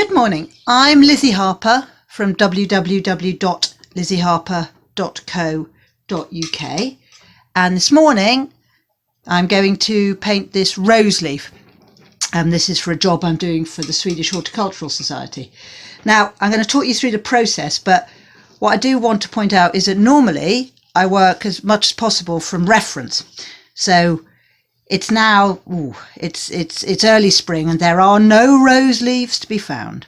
Good morning, I'm Lizzie Harper from www.lizzieharper.co.uk, and this morning I'm going to paint this rose leaf. This is for a job I'm doing for the Swedish Horticultural Society. Now I'm going to talk you through the process, but what I do want to point out is that normally I work as much as possible from reference. So it's now, it's early spring and there are no rose leaves to be found.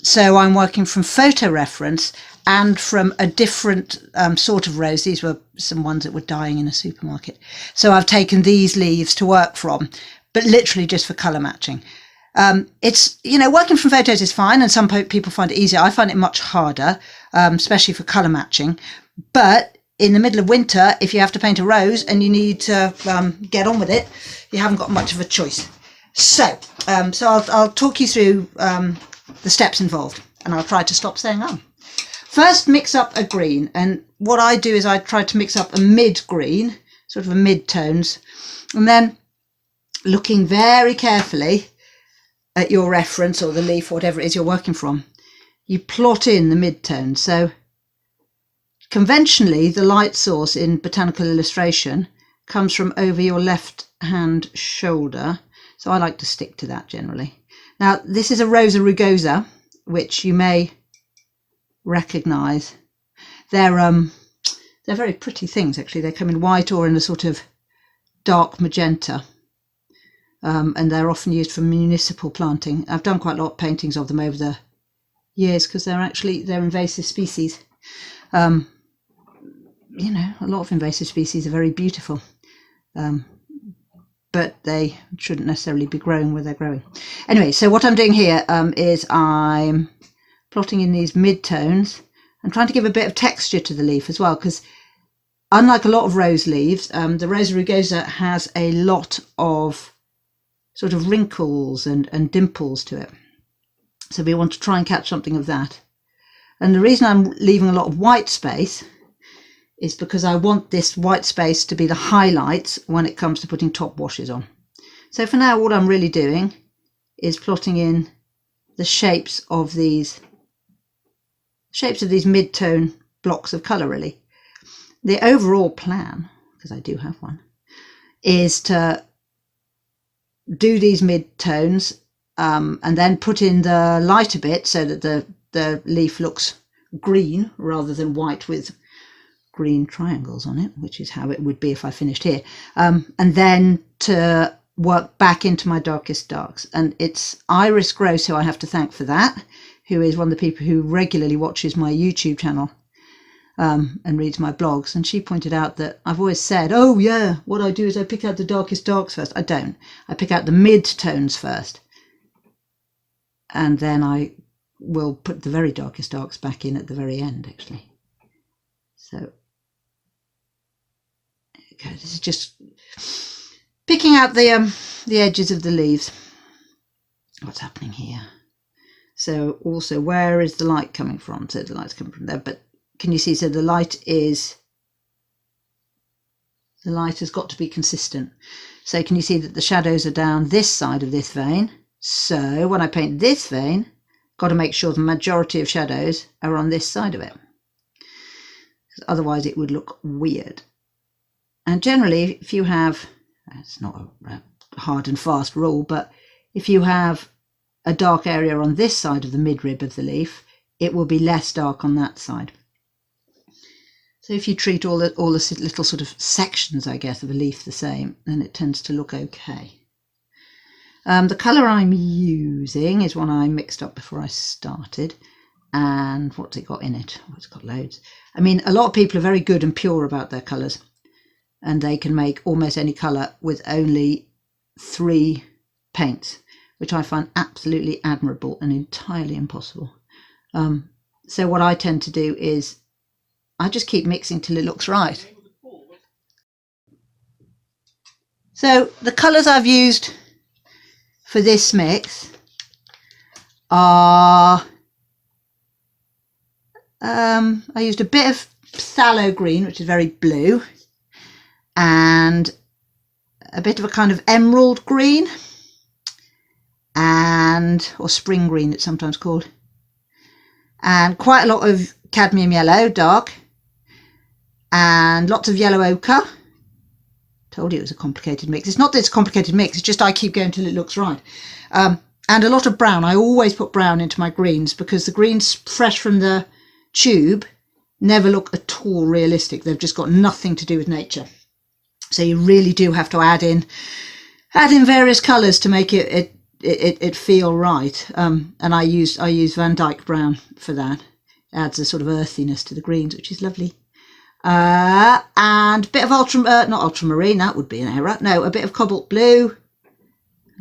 So I'm working from photo reference and from a different sort of rose. These were some ones that were dying in a supermarket. So I've taken these leaves to work from, but literally just for colour matching. It's, you know, working from photos is fine and some people find it easier. I find it much harder, especially for colour matching. But in the middle of winter, if you have to paint a rose and you need to get on with it, you haven't got much of a choice. So, I'll talk you through the steps involved, and I'll try to stop saying on. First, mix up a green, and what I do is I try to mix up a mid-green, sort of a mid-tones, and then looking very carefully at your reference or the leaf, or whatever it is you're working from, you plot in the mid-tones. So conventionally, the light source in botanical illustration comes from over your left hand shoulder. So I like to stick to that generally. Now, this is a Rosa Rugosa, which you may recognise. They're very pretty things, actually. They come in white or in a sort of dark magenta. And they're often used for municipal planting. I've done quite a lot of paintings of them over the years because they're invasive species. You know, a lot of invasive species are very beautiful, but they shouldn't necessarily be growing where they're growing. Anyway, so what I'm doing here is I'm plotting in these mid-tones and trying to give a bit of texture to the leaf as well, because unlike a lot of rose leaves, the Rosa Rugosa has a lot of sort of wrinkles and dimples to it. So we want to try and catch something of that. And the reason I'm leaving a lot of white space is because I want this white space to be the highlights when it comes to putting top washes on. So for now, what I'm really doing is plotting in the shapes of these mid-tone blocks of colour, really. The overall plan, because I do have one, is to do these mid-tones and then put in the lighter bit so that the leaf looks green rather than white with green triangles on it, which is how it would be if I finished here, and then to work back into my darkest darks. And it's Iris Gross who I have to thank for that, who is one of the people who regularly watches my YouTube channel and reads my blogs, and she pointed out that I've always said, oh yeah, what I do is I pick out the darkest darks first. I don't. I pick out the mid-tones first, and then I will put the very darkest darks back in at the very end, actually. So okay, this is just picking out the edges of the leaves. What's happening here? So also, where is the light coming from? So the light's coming from there, but can you see? So the light has got to be consistent. So can you see that the shadows are down this side of this vein? So when I paint this vein, got to make sure the majority of shadows are on this side of it. Otherwise it would look weird. And generally, if you have, it's not a hard and fast rule, but if you have a dark area on this side of the midrib of the leaf, it will be less dark on that side. So if you treat all the little sort of sections, I guess, of a leaf the same, then it tends to look okay. The colour I'm using is one I mixed up before I started. And what's it got in it? Oh, it's got loads. I mean, a lot of people are very good and pure about their colours, and they can make almost any colour with only 3 paints, which I find absolutely admirable and entirely impossible. So what I tend to do is I just keep mixing till it looks right. So the colours I've used for this mix are I used a bit of phthalo green, which is very blue, and a bit of a kind of emerald green, or spring green it's sometimes called, and quite a lot of cadmium yellow, dark, and lots of yellow ochre. Told you it was a complicated mix. It's not that it's a complicated mix, it's just I keep going till it looks right. And a lot of brown. I always put brown into my greens because the greens fresh from the tube never look at all realistic. They've just got nothing to do with nature. So you really do have to add in various colours to make it feel right. And I use Van Dyke brown for that. It adds a sort of earthiness to the greens, which is lovely. And a bit of not ultramarine, that would be an error. No, a bit of cobalt blue.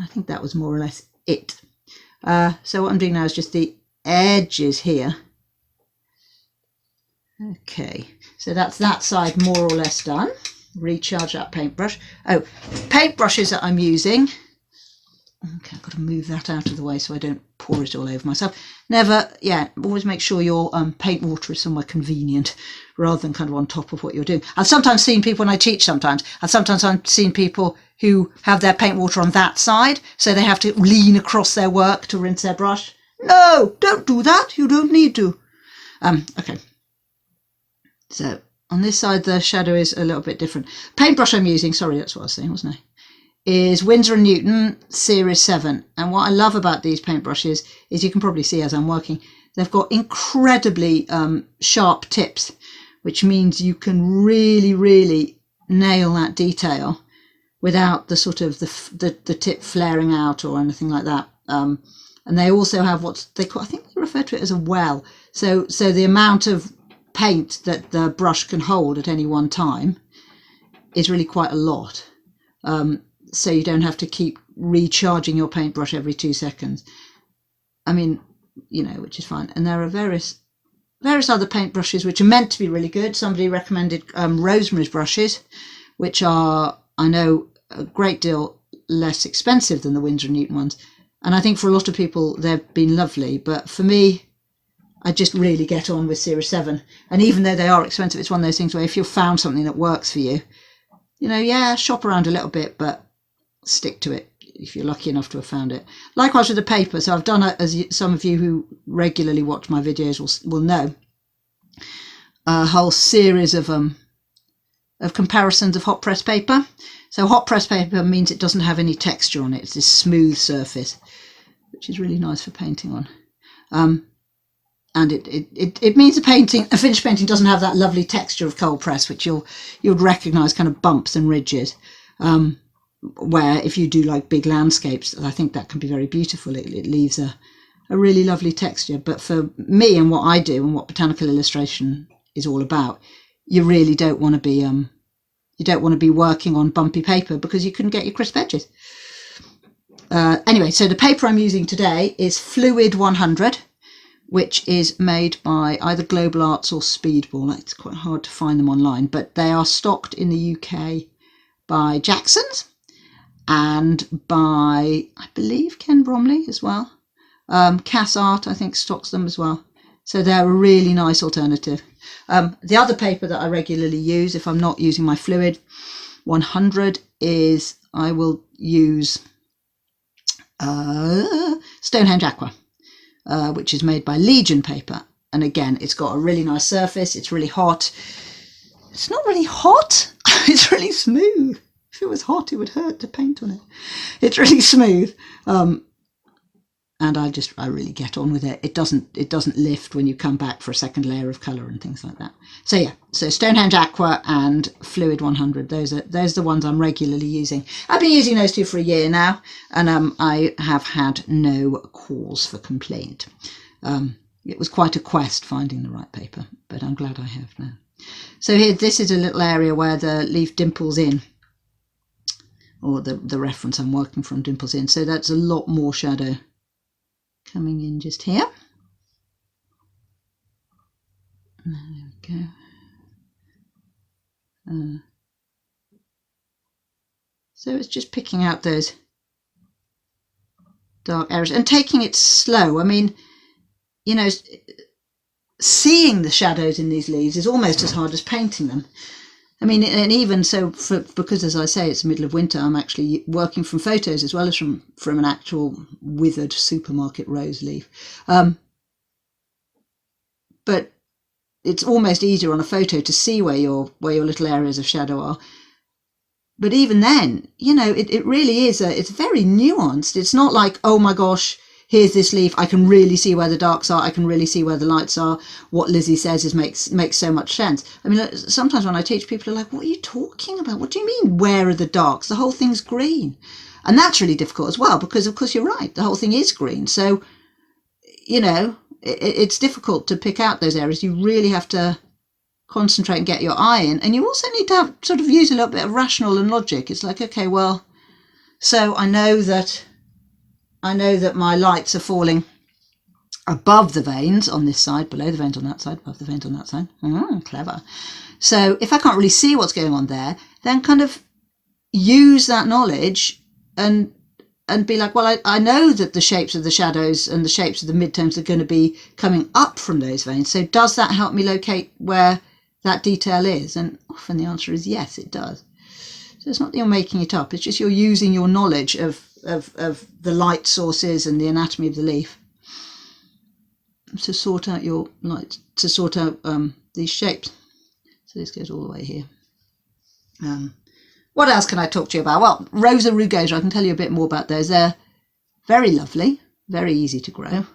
I think that was more or less it. So what I'm doing now is just the edges here. Okay, so that's that side more or less done. Recharge that paintbrush. Oh, paintbrushes that I'm using. Okay, I've got to move that out of the way so I don't pour it all over myself. Always make sure your paint water is somewhere convenient rather than kind of on top of what you're doing. I've sometimes seen people, when I teach I've seen people who have their paint water on that side, so they have to lean across their work to rinse their brush. No, don't do that. You don't need to. Okay. So on this side, the shadow is a little bit different. Paintbrush I'm using, sorry, that's what I was saying, wasn't I? Is Winsor & Newton Series 7. And what I love about these paintbrushes is, you can probably see as I'm working, they've got incredibly sharp tips, which means you can really, really nail that detail without the sort of the tip flaring out or anything like that. And they also have what they call, I think they refer to it as a well. So the amount of paint that the brush can hold at any one time is really quite a lot. So you don't have to keep recharging your paintbrush every 2 seconds. I mean, which is fine. And there are various other paintbrushes which are meant to be really good. Somebody recommended Rosemary's brushes, which are, I know, a great deal less expensive than the Winsor & Newton ones. And I think for a lot of people, they've been lovely. But for me, I just really get on with Series 7. And even though they are expensive, it's one of those things where if you've found something that works for you, shop around a little bit, but stick to it if you're lucky enough to have found it. Likewise with the paper. So I've done, as some of you who regularly watch my videos will know, a whole series of comparisons of hot press paper. So hot press paper means it doesn't have any texture on it. It's this smooth surface, which is really nice for painting on. And it means a finished painting doesn't have that lovely texture of cold press, which you'd recognise kind of bumps and ridges. Where if you do like big landscapes, I think that can be very beautiful. It leaves a really lovely texture. But for me and what I do and what botanical illustration is all about, you really don't want to be working on bumpy paper because you couldn't get your crisp edges. Anyway, so the paper I'm using today is Fluid 100, which is made by either Global Arts or Speedball. It's quite hard to find them online, but they are stocked in the UK by Jackson's and by, I believe, Ken Bromley as well. Cass Art, I think, stocks them as well. So they're a really nice alternative. The other paper that I regularly use, if I'm not using my Fluid 100, is I will use Stonehenge Aqua, which is made by Legion paper. And again, it's got a really nice surface. It's really hot. It's not really hot. It's really smooth. If it was hot, it would hurt to paint on it. It's really smooth. And I really get on with it. It doesn't lift when you come back for a second layer of colour and things like that. So yeah, so Stonehenge Aqua and Fluid 100, those are the ones I'm regularly using. I've been using those two for a year now, and I have had no cause for complaint. It was quite a quest finding the right paper, but I'm glad I have now. So here, this is a little area where the leaf dimples in, or the reference I'm working from dimples in. So that's a lot more shadow coming in just here. There we go. So it's just picking out those dark areas and taking it slow. I mean, seeing the shadows in these leaves is almost as hard as painting them. I mean, and even so, because as I say, it's the middle of winter, I'm actually working from photos as well as from an actual withered supermarket rose leaf. But it's almost easier on a photo to see where your little areas of shadow are. But even then, you know, it really is it's very nuanced. It's not like, oh my gosh, here's this leaf, I can really see where the darks are, I can really see where the lights are. What Lizzie says makes so much sense. I mean, sometimes when I teach, people are like, what are you talking about? What do you mean, where are the darks? The whole thing's green. And that's really difficult as well, because of course you're right, the whole thing is green. So, you know, it's difficult to pick out those areas. You really have to concentrate and get your eye in. And you also need to sort of use a little bit of rational and logic. It's like, okay, well, so I know that my lights are falling above the veins on this side, below the veins on that side, above the veins on that side. Clever. So if I can't really see what's going on there, then kind of use that knowledge and be like, well, I know that the shapes of the shadows and the shapes of the midtones are going to be coming up from those veins. So does that help me locate where that detail is? And often the answer is yes, it does. So it's not that you're making it up, it's just you're using your knowledge of the light sources and the anatomy of the leaf to sort out your light, to sort out these shapes. So this goes all the way here. What else can I talk to you about? Well, Rosa Rugosa, I can tell you a bit more about those. They're very lovely, very easy to grow,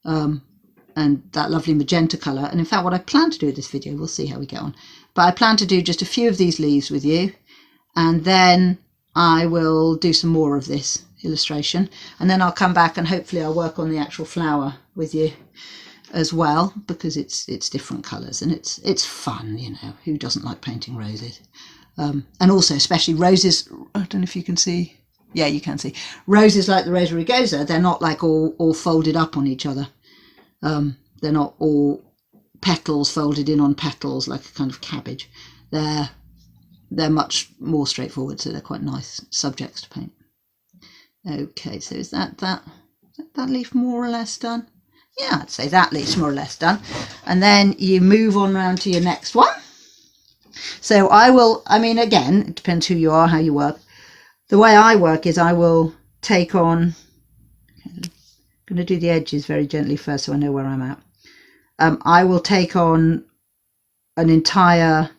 and that lovely magenta colour. And in fact, what I plan to do with this video, we'll see how we get on, but I plan to do just a few of these leaves with you, and then I will do some more of this illustration, and then I'll come back and hopefully I'll work on the actual flower with you as well, because it's different colours and it's fun, you know. Who doesn't like painting roses? And also especially roses, I don't know if you can see, yeah, you can see, roses like the Rosa Rugosa, they're not like all folded up on each other. They're not all petals folded in on petals like a kind of cabbage. They're much more straightforward, so they're quite nice subjects to paint. Okay, so is that leaf more or less done? Yeah, I'd say that leaf's more or less done. And then you move on round to your next one. So I mean, again, it depends who you are, how you work. The way I work is I will take on, I'm going to do the edges very gently first so I know where I'm at. I will take on an entire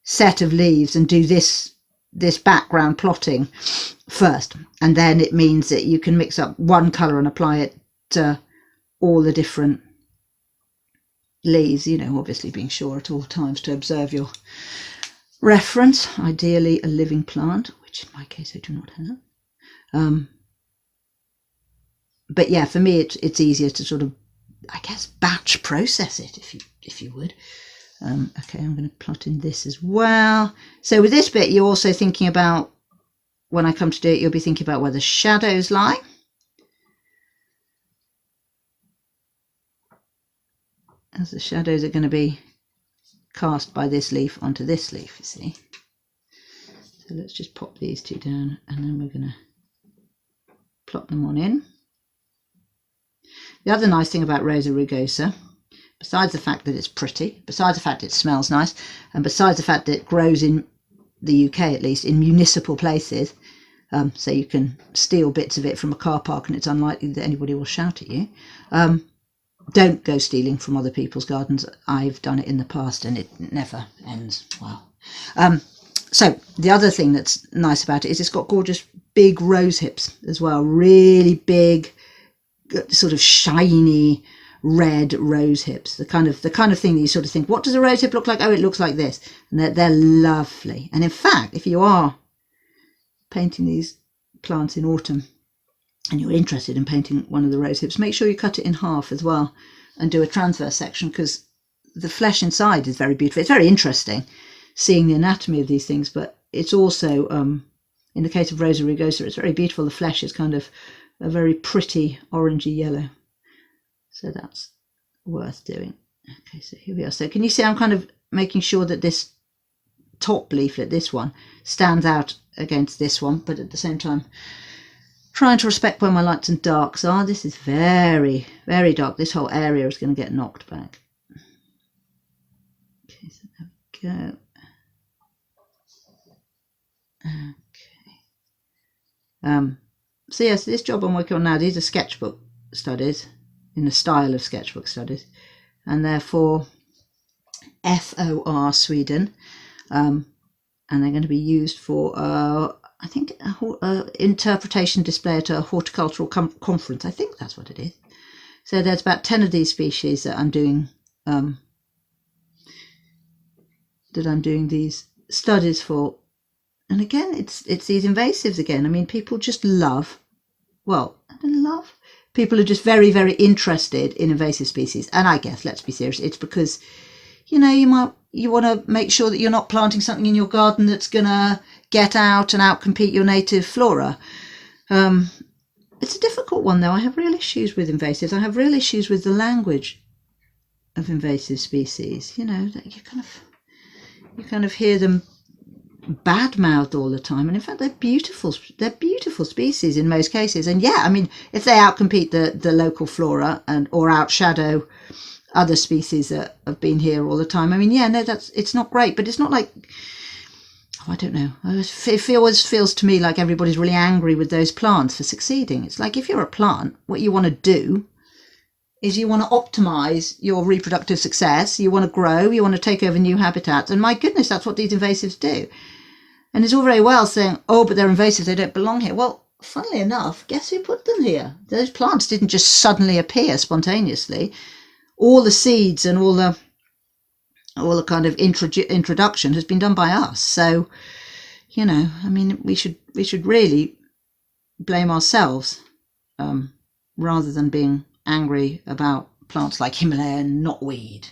set of leaves and do this background plotting first, and then it means that you can mix up one colour and apply it to all the different leaves, you know, obviously being sure at all times to observe your reference, ideally a living plant, which in my case I do not have. But yeah, for me it's easier to sort of, I guess, batch process it, if you would. Okay, I'm going to plot in this as well. So with this bit, you're also thinking about, when I come to do it, you'll be thinking about where the shadows lie. As the shadows are going to be cast by this leaf onto this leaf, you see. So let's just pop these two down, and then we're going to plot them on in. The other nice thing about Rosa Rugosa, besides the fact that it's pretty, besides the fact it smells nice, and besides the fact that it grows in the UK, at least, in municipal places, so you can steal bits of it from a car park and it's unlikely that anybody will shout at you. Don't go stealing from other people's gardens. I've done it in the past and it never ends well. So the other thing that's nice about it is it's got gorgeous big rose hips as well, really big, sort of shiny red rose hips, the kind of thing that you sort of think, what does a rose hip look like? Oh, it looks like this. And they're lovely. And in fact, if you are painting these plants in autumn and you're interested in painting one of the rose hips, make sure you cut it in half as well and do a transverse section, because the flesh inside is very beautiful. It's very interesting seeing the anatomy of these things, but it's also, in the case of Rosa Rugosa, it's very beautiful. The flesh is kind of a very pretty orangey yellow. So that's worth doing. Okay, so here we are. So can you see I'm kind of making sure that this top leaflet, this one, stands out against this one, but at the same time trying to respect where my lights and darks are. This is very, very dark. This whole area is going to get knocked back. Okay, so there we go. So yes, this job I'm working on now, these are sketchbook studies in the style of sketchbook studies, and they're for FOR Sweden, and they're going to be used for I think a interpretation display at a horticultural conference. I think that's what it is. So there's about 10 of these species that I'm doing these studies for. And again, it's these invasives again. I mean, people just love, well, I don't love, people are just very, very interested in invasive species. And I guess, let's be serious, it's because, you know, you want to make sure that you're not planting something in your garden that's going to get out and outcompete your native flora. It's a difficult one, though. I have real issues with invasives. I have real issues with the language of invasive species. You know, that you kind of hear them bad-mouthed all the time, and in fact they're beautiful species in most cases. And yeah, I mean, if they outcompete the local flora and or outshadow other species that have been here all the time, I mean, yeah, no, it's not great, but it's not like, I don't know, it always feels to me like everybody's really angry with those plants for succeeding. It's like, if you're a plant, what you want to do is you want to optimize your reproductive success, you want to grow, you want to take over new habitats, and my goodness, that's what these invasives do. And it's all very well saying, oh, but they're invasive, they don't belong here. Well, funnily enough, guess who put them here? Those plants didn't just suddenly appear spontaneously. All the seeds and all the kind of introduction has been done by us. So, you know, I mean, we should really blame ourselves rather than being angry about plants like Himalayan knotweed.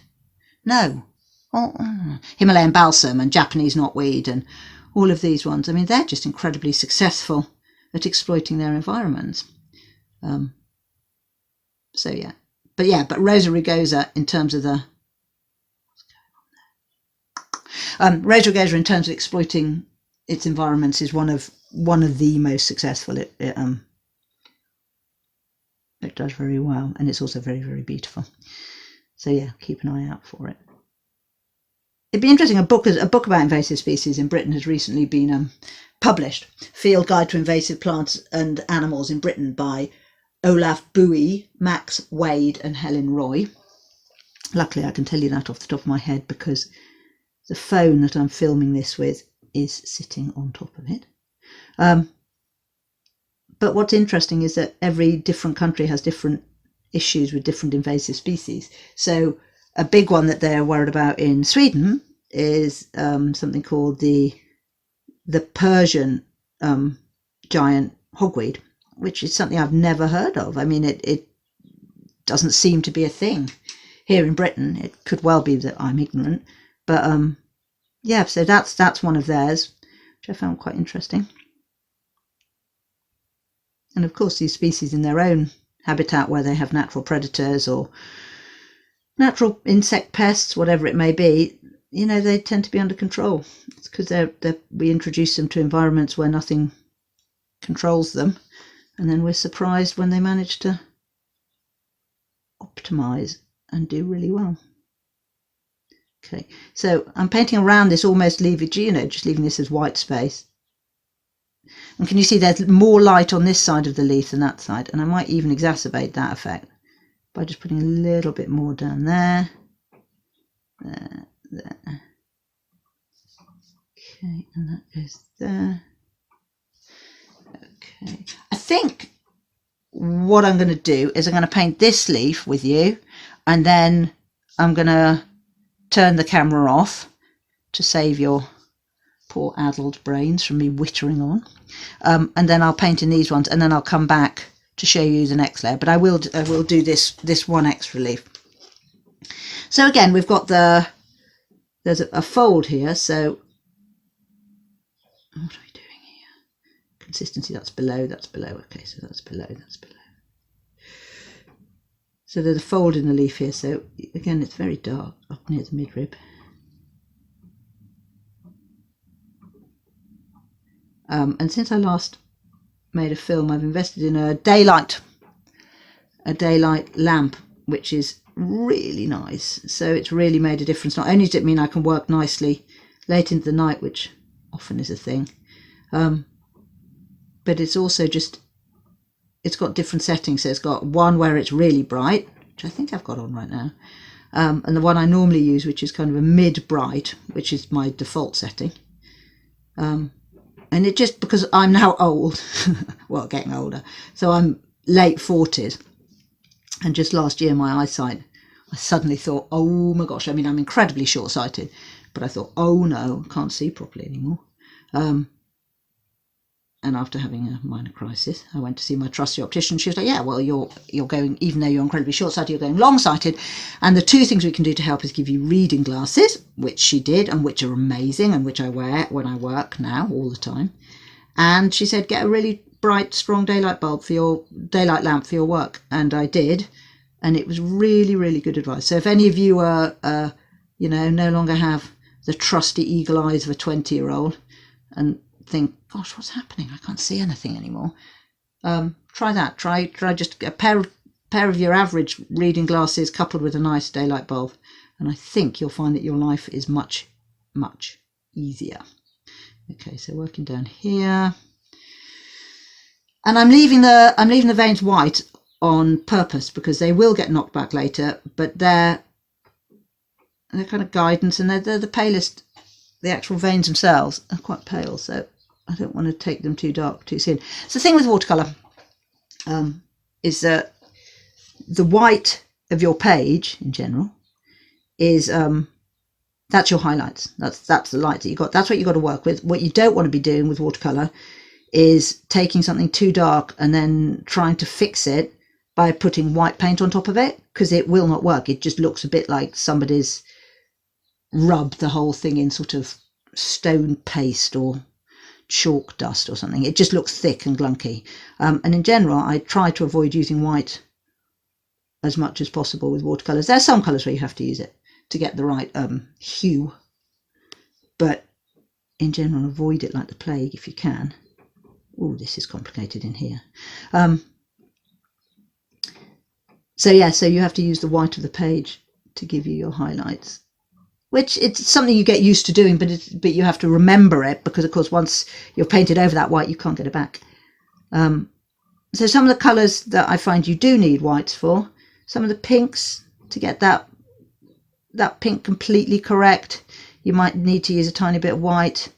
No, Himalayan balsam and Japanese knotweed and all of these ones. I mean, they're just incredibly successful at exploiting their environments. So yeah, but Rosa Rugosa in terms of the Rosa Rugosa in terms of exploiting its environments is one of the most successful. It does very well, and it's also very, very beautiful. So yeah, keep an eye out for it. It'd be interesting. A book about invasive species in Britain has recently been published. Field Guide to Invasive Plants and Animals in Britain by Olaf Bowie, Max Wade and Helen Roy. Luckily, I can tell you that off the top of my head because the phone that I'm filming this with is sitting on top of it. But what's interesting is that every different country has different issues with different invasive species. So a big one that they're worried about in Sweden is something called the Persian giant hogweed, which is something I've never heard of. I mean, it doesn't seem to be a thing here in Britain. It could well be that I'm ignorant, but yeah, so that's one of theirs, which I found quite interesting. And of course, these species in their own habitat where they have natural predators or natural insect pests, whatever it may be, you know, they tend to be under control. It's because we introduce them to environments where nothing controls them, and then we're surprised when they manage to optimize and do really well. Okay, so I'm painting around this, almost just leaving this as white space. And can you see there's more light on this side of the leaf than that side? And I might even exacerbate that effect by just putting a little bit more down there. There. Okay, and that goes there. Okay, I think what I'm going to do is I'm going to paint this leaf with you, and then I'm going to turn the camera off to save your poor addled brains from me whittering on. And then I'll paint in these ones, and then I'll come back to show you the next layer. But I will do this one extra leaf. So again, we've got there's a fold here. So what are we doing here? Consistency, that's below. Okay, so that's below. So there's a fold in the leaf here. So again, it's very dark up near the midrib. And since I last made a film, I've invested in a daylight lamp, which is really nice. So it's really made a difference. Not only does it mean I can work nicely late into the night, which often is a thing, But it's also just, it's got different settings. So it's got one where it's really bright, which I think I've got on right now, and the one I normally use, which is kind of a mid-bright, which is my default setting. And it just, because I'm now old, well, getting older, so I'm late 40s, and just last year my eyesight, I suddenly thought, oh my gosh, I mean, I'm incredibly short-sighted, but I thought, oh no, I can't see properly anymore. And after having a minor crisis, I went to see my trusty optician. She was like, yeah, well, you're going, even though you're incredibly short-sighted, you're going long-sighted. And the two things we can do to help is give you reading glasses, which she did, and which are amazing, and which I wear when I work now all the time. And she said, get a really bright, strong daylight bulb for your daylight lamp for your work. And I did. And it was really, really good advice. So if any of you are, no longer have the trusty eagle eyes of a 20-year-old and think, gosh, what's happening? I can't see anything anymore. Try that. Try just a pair of your average reading glasses coupled with a nice daylight bulb, and I think you'll find that your life is much, much easier. Okay, so working down here, and I'm leaving the veins white on purpose because they will get knocked back later, but they're kind of guidance, and they're the palest. The actual veins themselves are quite pale, so I don't want to take them too dark too soon. So the thing with watercolour is that the white of your page in general is that's your highlights. That's the light that you got. That's what you got to work with. What you don't want to be doing with watercolour is taking something too dark and then trying to fix it by putting white paint on top of it, because it will not work. It just looks a bit like somebody's rubbed the whole thing in sort of stone paste or chalk dust or something. It just looks thick and glunky. And in general, I try to avoid using white as much as possible with watercolours. There's some colours where you have to use it to get the right hue, but in general, avoid it like the plague if you can. Oh, this is complicated in here. So you have to use the white of the page to give you your highlights, which it's something you get used to doing, but you have to remember it, because of course once you're painted over that white, you can't get it back. So some of the colours that I find you do need whites for, some of the pinks, to get that pink completely correct, you might need to use a tiny bit of white.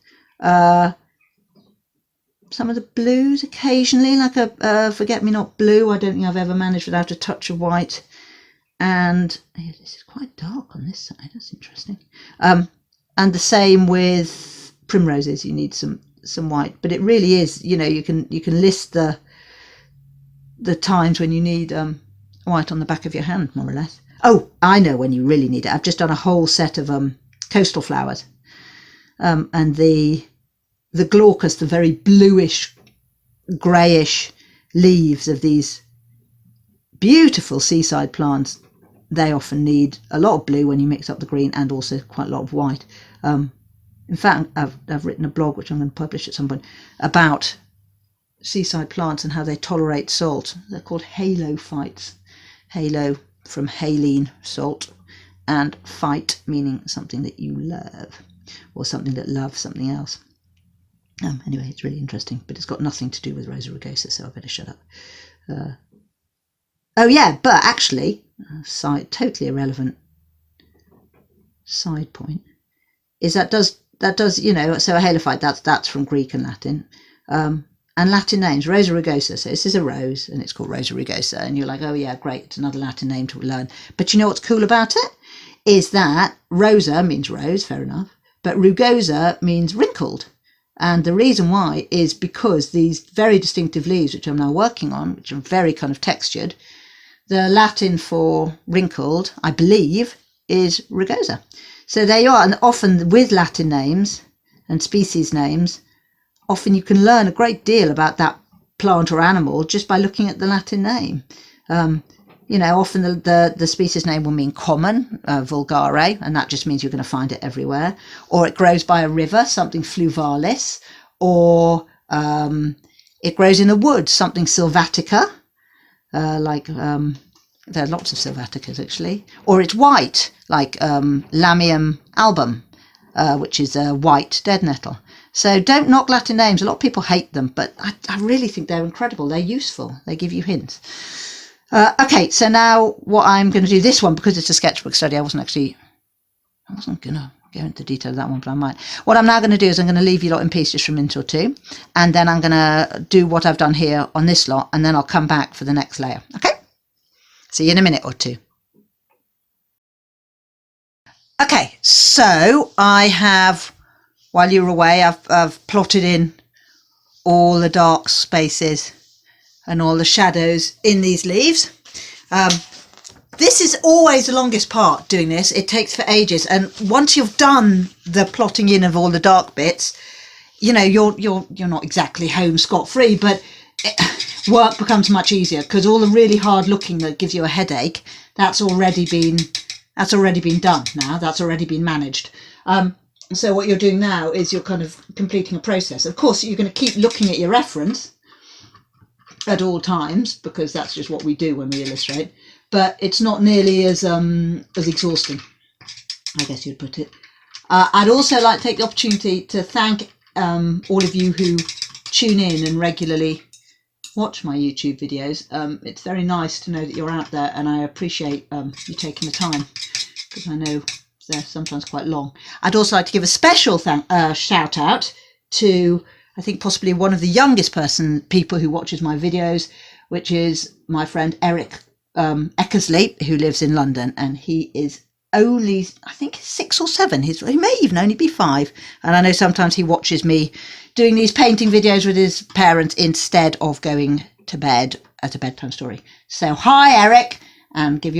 Some of the blues occasionally, like a forget-me-not blue, I don't think I've ever managed without a touch of white. And this is quite dark on this side, that's interesting. And the same with primroses, you need some white, but it really is, you can list the times when you need white on the back of your hand, more or less. Oh, I know when you really need it. I've just done a whole set of coastal flowers, and the glaucous, the very bluish, greyish leaves of these beautiful seaside plants, they often need a lot of blue when you mix up the green, and also quite a lot of white. In fact, I've written a blog, which I'm going to publish at some point, about seaside plants and how they tolerate salt. They're called halophytes. Halo from haline, salt, and phyte meaning something that you love, or something that loves something else. Anyway, it's really interesting, but it's got nothing to do with Rosa Rugosa, so I better shut up. Oh yeah, but actually, totally irrelevant side point is that does so a halophyte, that's from Greek and Latin, and Latin names. Rosa Rugosa, so this is a rose and it's called Rosa Rugosa, and you're like, oh yeah, great, it's another Latin name to learn. But you know what's cool about it is that Rosa means rose, fair enough, but rugosa means wrinkled. And the reason why is because these very distinctive leaves, which I'm now working on, which are very kind of textured, the Latin for wrinkled, I believe, is rugosa. So there you are. And often with Latin names and species names, often you can learn a great deal about that plant or animal just by looking at the Latin name. Often the species name will mean common, vulgare, and that just means you're going to find it everywhere. Or it grows by a river, something fluvalis, or it grows in the woods, something sylvatica, there are lots of sylvaticas actually. Or it's white, like Lamium album, which is a white dead nettle. So don't knock Latin names. A lot of people hate them, but I really think they're incredible. They're useful. They give you hints. Okay, so now what I'm going to do, this one, because it's a sketchbook study, I wasn't going to go into detail of that one, but I might. What I'm now going to do is I'm going to leave you lot in peace just for a minute or two, and then I'm going to do what I've done here on this lot, and then I'll come back for the next layer. Okay? See you in a minute or two. Okay, so I have, while you were away, I've plotted in all the dark spaces and all the shadows in these leaves. This is always the longest part, doing this. It takes for ages, and once you've done the plotting in of all the dark bits, you know, you're not exactly home scot-free, but work becomes much easier, because all the really hard looking that gives you a headache, that's already been done now. That's already been managed. So what you're doing now is you're kind of completing a process. Of course, you're going to keep looking at your reference at all times, because that's just what we do when we illustrate, but it's not nearly as exhausting, I guess you'd put it. I'd also like to take the opportunity to thank all of you who tune in and regularly watch my YouTube videos. It's very nice to know that you're out there, and I appreciate you taking the time, because I know they're sometimes quite long. I'd also like to give a special shout out to, I think, possibly one of the youngest people who watches my videos, which is my friend Eric Eckersley, who lives in London, and he is only, I think, 6 or 7. He may even only be 5, and I know sometimes he watches me doing these painting videos with his parents instead of going to bed at a bedtime story. So hi Eric, and give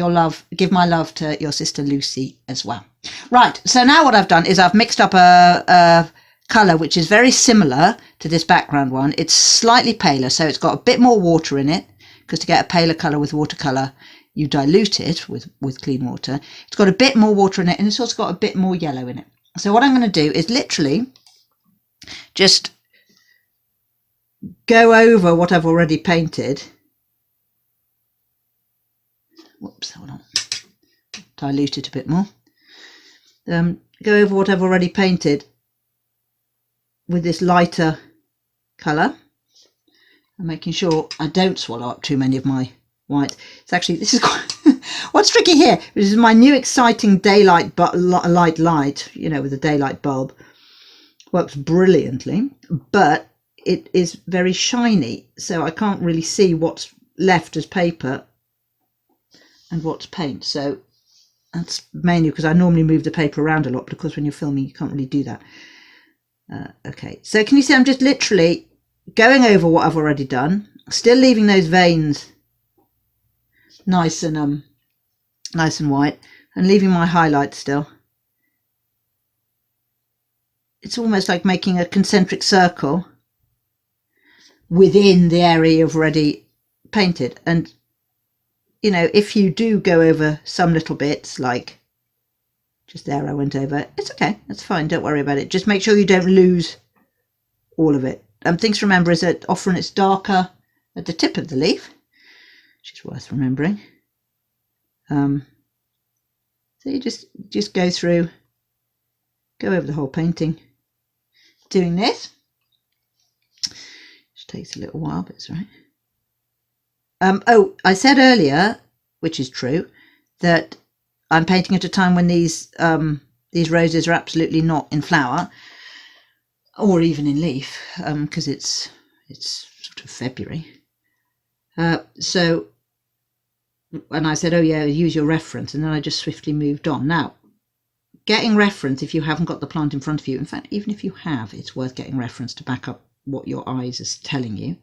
my love to your sister Lucy as well. Right, so now what I've done is I've mixed up a colour which is very similar to this background one. It's slightly paler, so it's got a bit more water in it, because to get a paler colour with watercolour you dilute it with clean water. It's got a bit more water in it, and it's also got a bit more yellow in it. So what I'm going to do is literally just go over what I've already painted. Whoops, hold on. Dilute it a bit more. Go over what I've already painted with this lighter colour. I'm making sure I don't swallow up too many of my white. It's actually, this is quite what's tricky here. This is my new exciting daylight light, you know, with a daylight bulb. Works brilliantly, but it is very shiny, so I can't really see what's left as paper and what's paint. So that's mainly because I normally move the paper around a lot, because when you're filming you can't really do that. Okay, so can you see I'm just literally going over what I've already done, still leaving those veins nice and white, and leaving my highlights still. It's almost like making a concentric circle within the area you've already painted. And you know, if you do go over some little bits, like just there I went over, it's okay, that's fine, don't worry about it. Just make sure you don't lose all of it. Things to remember is that often it's darker at the tip of the leaf, which is worth remembering. So you just go through, go over the whole painting doing this. Which takes a little while, but it's all right. Oh, I said earlier, which is true, that I'm painting at a time when these roses are absolutely not in flower, or even in leaf, because it's sort of February. So, and I said, oh yeah, use your reference, and then I just swiftly moved on. Now, getting reference if you haven't got the plant in front of you, in fact, even if you have, it's worth getting reference to back up what your eyes are telling you.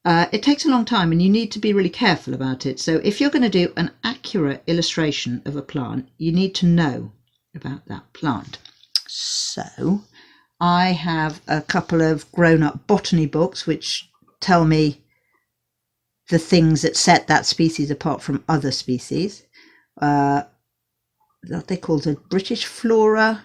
It takes a long time, and you need to be really careful about it. So if you're going to do an accurate illustration of a plant, you need to know about that plant. So I have a couple of grown-up botany books which tell me the things that set that species apart from other species. That they call the British Flora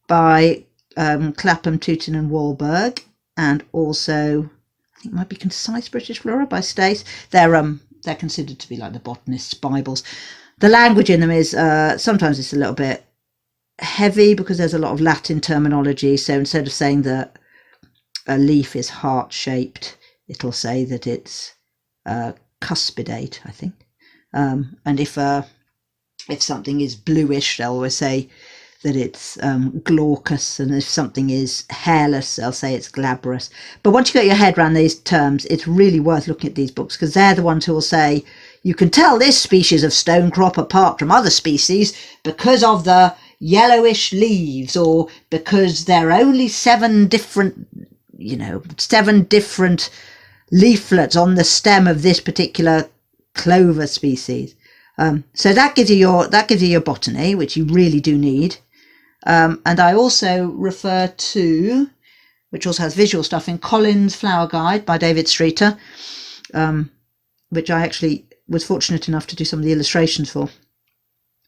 by Clapham, Tooting and Wahlberg, and also I think it might be Concise British Flora by Stace. They're considered to be like the botanists' Bibles. The language in them is sometimes it's a little bit heavy because there's a lot of Latin terminology. So instead of saying that a leaf is heart-shaped, it'll say that it's cuspidate, I think. And if something is bluish, they'll always say that it's glaucous, and if something is hairless, they'll say it's glabrous. But once you get your head around these terms, it's really worth looking at these books, because they're the ones who will say, you can tell this species of stonecrop apart from other species because of the yellowish leaves, or because there are only 7 different leaflets on the stem of this particular clover species. So that gives you your botany, which you really do need. And I also refer to, which also has visual stuff, in Collins' Flower Guide by David Streeter, which I actually was fortunate enough to do some of the illustrations for.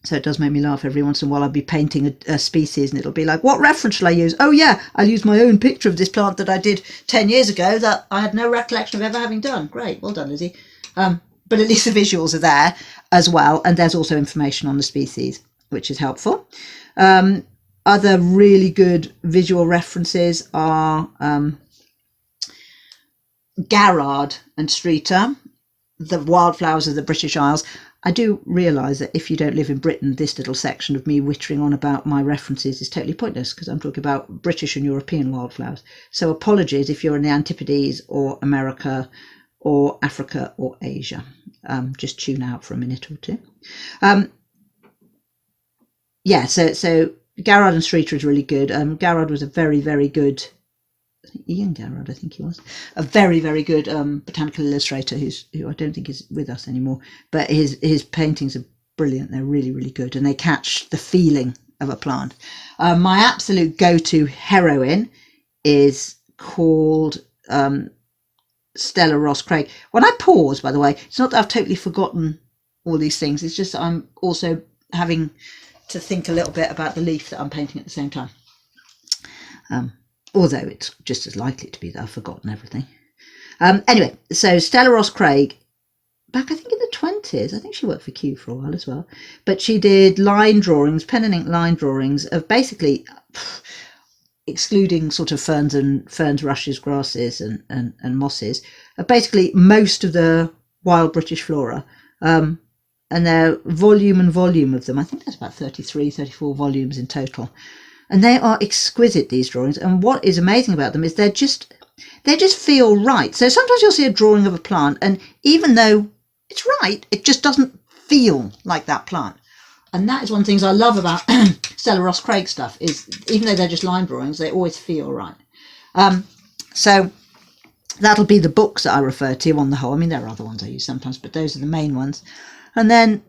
So it does make me laugh every once in a while. I'll be painting a species and it'll be like, what reference shall I use? Oh yeah, I'll use my own picture of this plant that I did 10 years ago that I had no recollection of ever having done. Great, well done, Lizzie. But at least the visuals are there as well. And there's also information on the species, which is helpful. Other really good visual references are Garrard and Streeter, The Wildflowers of the British Isles. I do realise that if you don't live in Britain, this little section of me wittering on about my references is totally pointless, because I'm talking about British and European wildflowers. So apologies if you're in the Antipodes or America or Africa or Asia. Just tune out for a minute or two. So Garrard and Streeter is really good. Garrard was a very, very good, Ian Garrard, I think he was, a very, very good botanical illustrator who I don't think is with us anymore. But his paintings are brilliant. They're really, really good, and they catch the feeling of a plant. My absolute go-to heroine is called Stella Ross Craig. When I pause, by the way, it's not that I've totally forgotten all these things. It's just that I'm also having to think a little bit about the leaf that I'm painting at the same time. Although it's just as likely to be that I've forgotten everything. Anyway, so Stella Ross Craig, back I think in the 20s, I think she worked for Kew for a while as well, but she did line drawings, pen and ink line drawings of basically, excluding sort of ferns, rushes, grasses and mosses, basically most of the wild British flora. And their volume of them, I think there's about 33, 34 volumes in total. And they are exquisite, these drawings. And what is amazing about them is they just feel right. So sometimes you'll see a drawing of a plant, and even though it's right, it just doesn't feel like that plant. And that is one of the things I love about Stella Ross Craig stuff, is even though they're just line drawings, they always feel right. So that'll be the books that I refer to on the whole. I mean, there are other ones I use sometimes, but those are the main ones. And then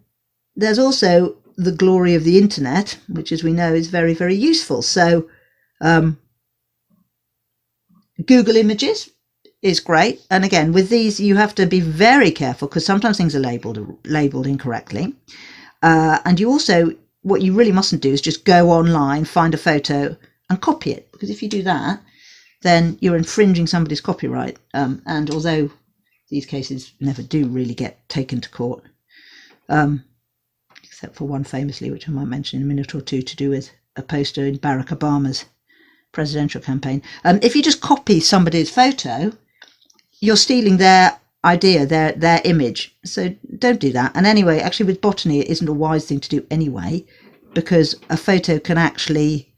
there's also the glory of the internet, which, as we know, is very, very useful. So Google Images is great. And again, with these, you have to be very careful, because sometimes things are labelled incorrectly. And you also, what you really mustn't do is just go online, find a photo and copy it. Because if you do that, then you're infringing somebody's copyright. And although these cases never do really get taken to court, except for one famously, which I might mention in a minute or two, to do with a poster in Barack Obama's presidential campaign. If you just copy somebody's photo, you're stealing their idea, their image. So don't do that. And anyway, actually with botany, it isn't a wise thing to do anyway, because a photo can actually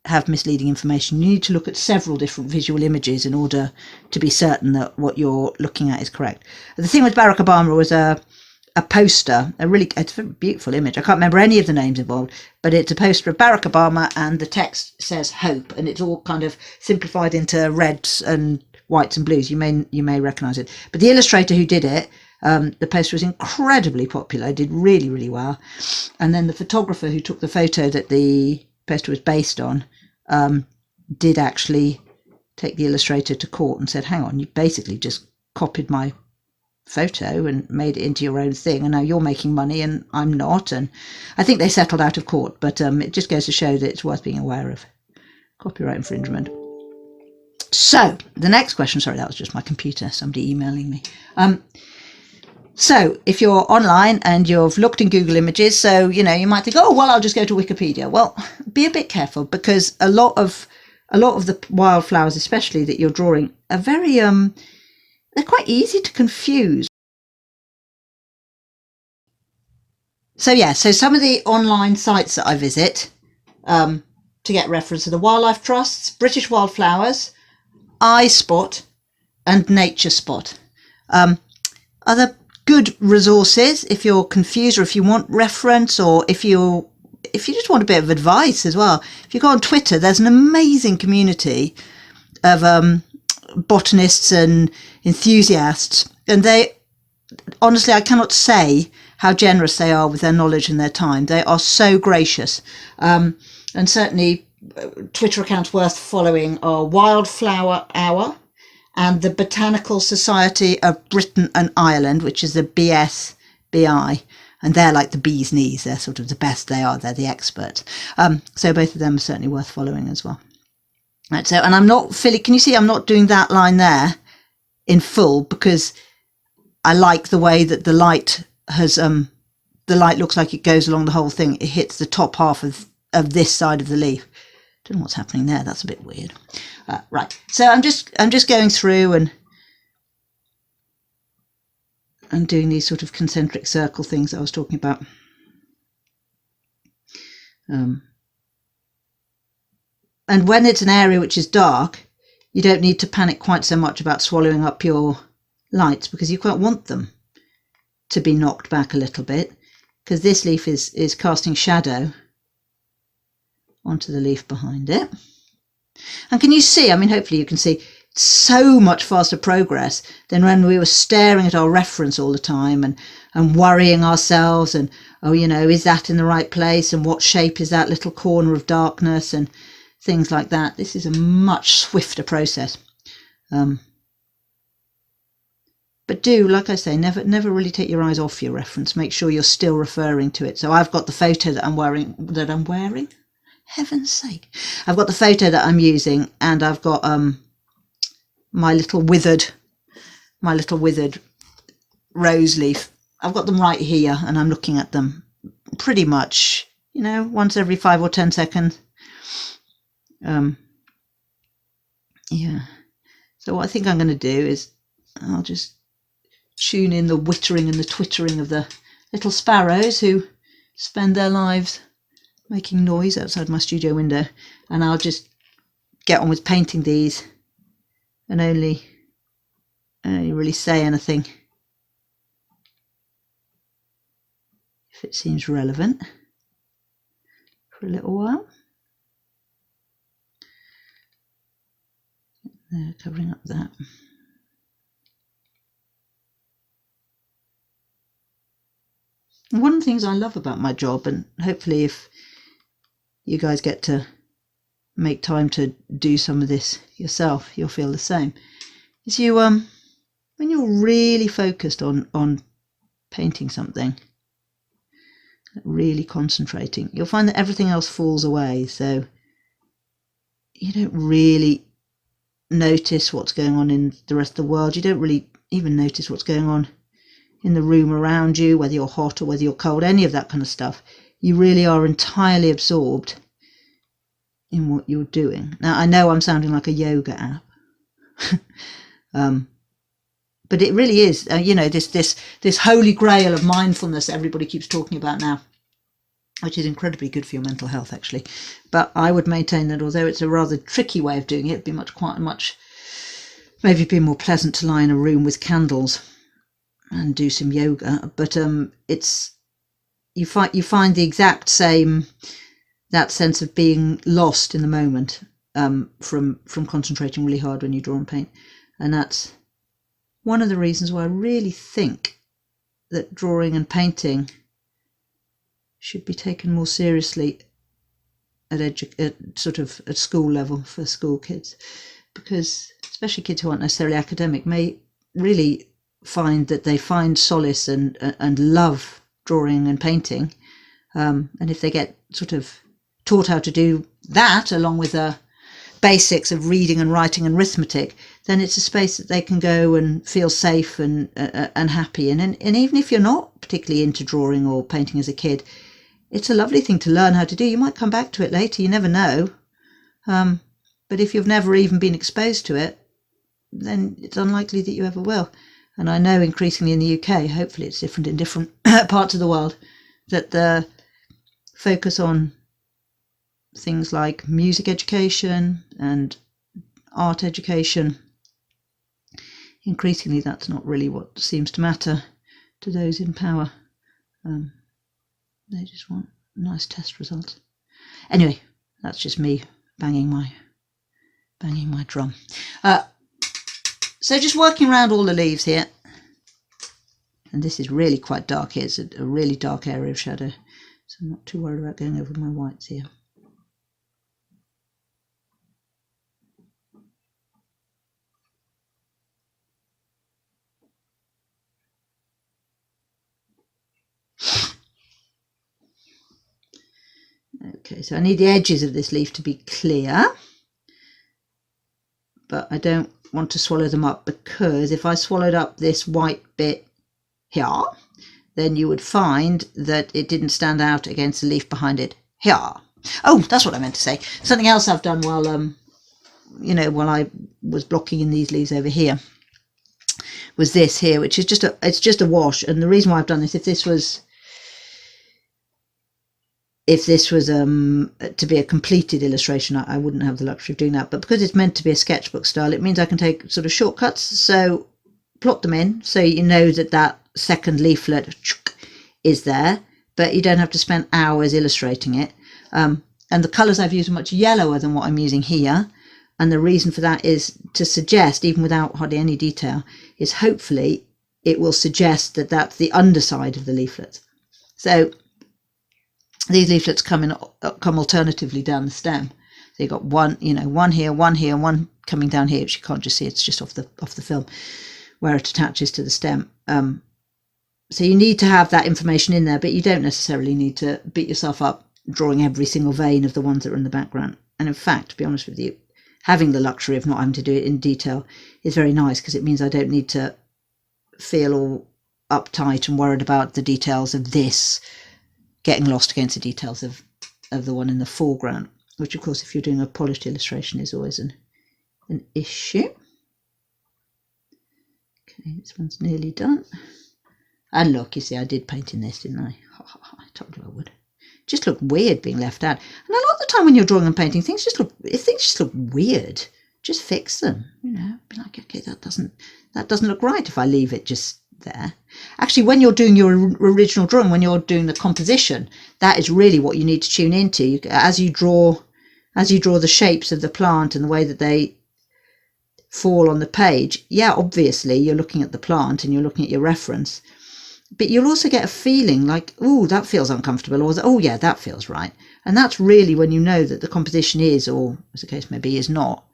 have misleading information. You need to look at several different visual images in order to be certain that what you're looking at is correct. The thing with Barack Obama was a poster, it's a very beautiful image. I can't remember any of the names involved, but it's a poster of Barack Obama and the text says hope, and it's all kind of simplified into reds and whites and blues. You may recognise it. But the illustrator who did it, the poster was incredibly popular, did really, really well. And then the photographer who took the photo that the poster was based on did actually take the illustrator to court and said, hang on, you basically just copied my photo and made it into your own thing, and now you're making money and I'm not. And I think they settled out of court, but it just goes to show that it's worth being aware of copyright infringement. So the next question, sorry, that was just my computer, somebody emailing me. So if you're online and you've looked in Google Images, so, you know, you might think, oh, well, I'll just go to Wikipedia. Well, be a bit careful, because a lot of the wildflowers, especially that you're drawing, are very, they're quite easy to confuse. So yeah, so some of the online sites that I visit to get reference are the Wildlife Trusts, British Wildflowers, iSpot, and Nature Spot. Other good resources if you're confused, or if you want reference, or if you just want a bit of advice as well. If you go on Twitter, there's an amazing community of botanists and enthusiasts, and they, honestly, I cannot say how generous they are with their knowledge and their time. They are so gracious. And certainly Twitter accounts worth following are Wildflower Hour and the Botanical Society of Britain and Ireland, which is the BSBI. And they're like the bee's knees. They're sort of the best they are. They're the experts. So both of them are certainly worth following as well. Right, so, and I'm not, can you see I'm not doing that line there in full, because I like the way that the light has, the light looks like it goes along the whole thing. It hits the top half of this side of the leaf. Don't know what's happening there. That's a bit weird. Right. So I'm just going through and doing these sort of concentric circle things that I was talking about. And when it's an area which is dark, you don't need to panic quite so much about swallowing up your lights, because you quite want them to be knocked back a little bit, because this leaf is casting shadow onto the leaf behind it. And can you see, I mean, hopefully you can see, so much faster progress than when we were staring at our reference all the time and worrying ourselves and, oh, you know, is that in the right place, and what shape is that little corner of darkness, and things like that. This is a much swifter process. But do, like I say, never really take your eyes off your reference. Make sure you're still referring to it. So I've got the photo that I'm wearing. Heaven's sake. I've got the photo that I'm using, and I've got my little withered rose leaf. I've got them right here, and I'm looking at them pretty much, you know, once every 5 or 10 seconds. Yeah. So what I think I'm going to do is I'll just tune in the whittering and the twittering of the little sparrows who spend their lives making noise outside my studio window, and I'll just get on with painting these and only really say anything if it seems relevant for a little while. There, covering up that. One of the things I love about my job, and hopefully if you guys get to make time to do some of this yourself, you'll feel the same, is you when you're really focused on painting something, really concentrating, you'll find that everything else falls away. So you don't really notice what's going on in the rest of the world. You don't really even notice what's going on in the room around you, whether you're hot or whether you're cold, any of that kind of stuff. You really are entirely absorbed in what you're doing. Now, I know I'm sounding like a yoga app, but it really is, you know, this holy grail of mindfulness everybody keeps talking about now, which is incredibly good for your mental health, actually. But I would maintain that although it's a rather tricky way of doing it, it'd be maybe be more pleasant to lie in a room with candles and do some yoga. But it's, you find the exact same, that sense of being lost in the moment from concentrating really hard when you draw and paint. And that's one of the reasons why I really think that drawing and painting should be taken more seriously at school level for school kids, because especially kids who aren't necessarily academic may really find that they find solace and love drawing and painting, and if they get sort of taught how to do that along with the basics of reading and writing and arithmetic, then it's a space that they can go and feel safe and happy in. And even if you're not particularly into drawing or painting as a kid, it's a lovely thing to learn how to do. You might come back to it later, you never know. But if you've never even been exposed to it, then it's unlikely that you ever will. And I know increasingly in the UK, hopefully it's different in different parts of the world, that the focus on things like music education and art education, increasingly that's not really what seems to matter to those in power. They just want nice test results. Anyway, that's just me banging my drum. So just working around all the leaves here, and this is really quite dark here. It's a really dark area of shadow, so I'm not too worried about going over my whites here. Okay, so I need the edges of this leaf to be clear, but I don't want to swallow them up, because if I swallowed up this white bit here, then you would find that it didn't stand out against the leaf behind it here. Oh, that's what I meant to say. Something else I've done while while I was blocking in these leaves over here was this here, which is just a wash. And the reason why I've done this, if this was to be a completed illustration, I wouldn't have the luxury of doing that. But because it's meant to be a sketchbook style, it means I can take sort of shortcuts. So plot them in so you know that second leaflet is there, but you don't have to spend hours illustrating it. And the colours I've used are much yellower than what I'm using here. And the reason for that is to suggest, even without hardly any detail, is hopefully it will suggest that that's the underside of the leaflet. So these leaflets come alternatively down the stem. So you've got one here, and one coming down here, which you can't just see. It's just off the film where it attaches to the stem. So you need to have that information in there, but you don't necessarily need to beat yourself up drawing every single vein of the ones that are in the background. And in fact, to be honest with you, having the luxury of not having to do it in detail is very nice, because it means I don't need to feel all uptight and worried about the details of this getting lost against the details of the one in the foreground, which of course if you're doing a polished illustration is always an issue. Okay, this one's nearly done. And look, you see, I did paint in this, didn't I? I told you I would. It just looked weird being left out. And a lot of the time when you're drawing and painting, if things just look weird, just fix them. Be like, okay, that doesn't look right if I leave it just there. Actually, when you're doing your original drawing, when you're doing the composition, that is really what you need to tune into. As you draw the shapes of the plant and the way that they fall on the page, yeah, obviously you're looking at the plant and you're looking at your reference, but you'll also get a feeling like, oh, that feels uncomfortable, or oh yeah, that feels right. And that's really when you know that the composition is, or as the case may be, is not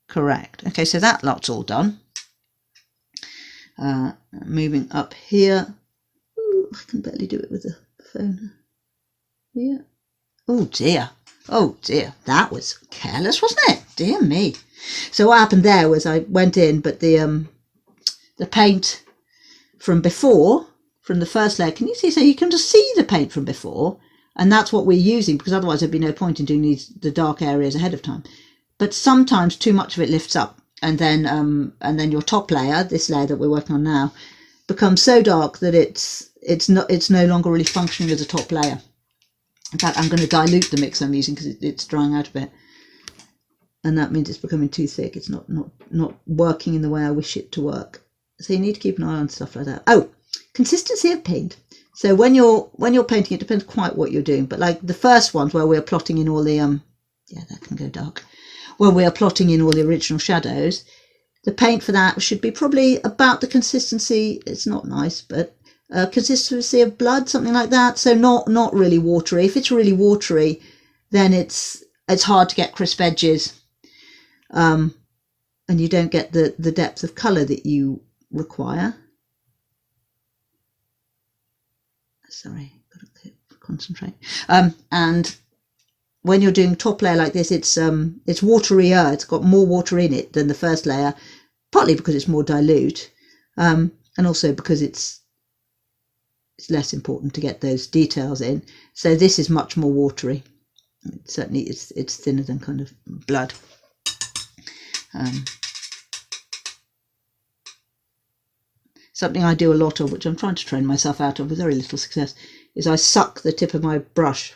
correct. Okay, so that lot's all done. Moving up here. Ooh, I can barely do it with the phone. Yeah. Oh dear, that was careless, wasn't it? Dear me. So what happened there was I went in, but the paint from before, from the first layer, can you see? So you can just see the paint from before, and that's what we're using, because otherwise there'd be no point in doing the dark areas ahead of time. But sometimes too much of it lifts up, and then your top layer, this layer that we're working on now, becomes so dark that it's no longer really functioning as a top layer. In fact, I'm going to dilute the mix I'm using because it's drying out a bit, and that means it's becoming too thick. It's not working in the way I wish it to work. So you need to keep an eye on stuff like that. Oh, consistency of paint. So when you're painting, it depends quite what you're doing. But like the first ones where we're plotting in all the yeah, that can go dark. When we are plotting in all the original shadows, the paint for that should be probably about the consistency. It's not nice, but consistency of blood, something like that. So not really watery. If it's really watery, then it's hard to get crisp edges, and you don't get the depth of colour that you require. Sorry, gotta concentrate. And when you're doing top layer like this, it's waterier. It's got more water in it than the first layer, partly because it's more dilute, and also because it's less important to get those details in. So this is much more watery. Certainly it's thinner than kind of blood. Something I do a lot of, which I'm trying to train myself out of with very little success, is I suck the tip of my brush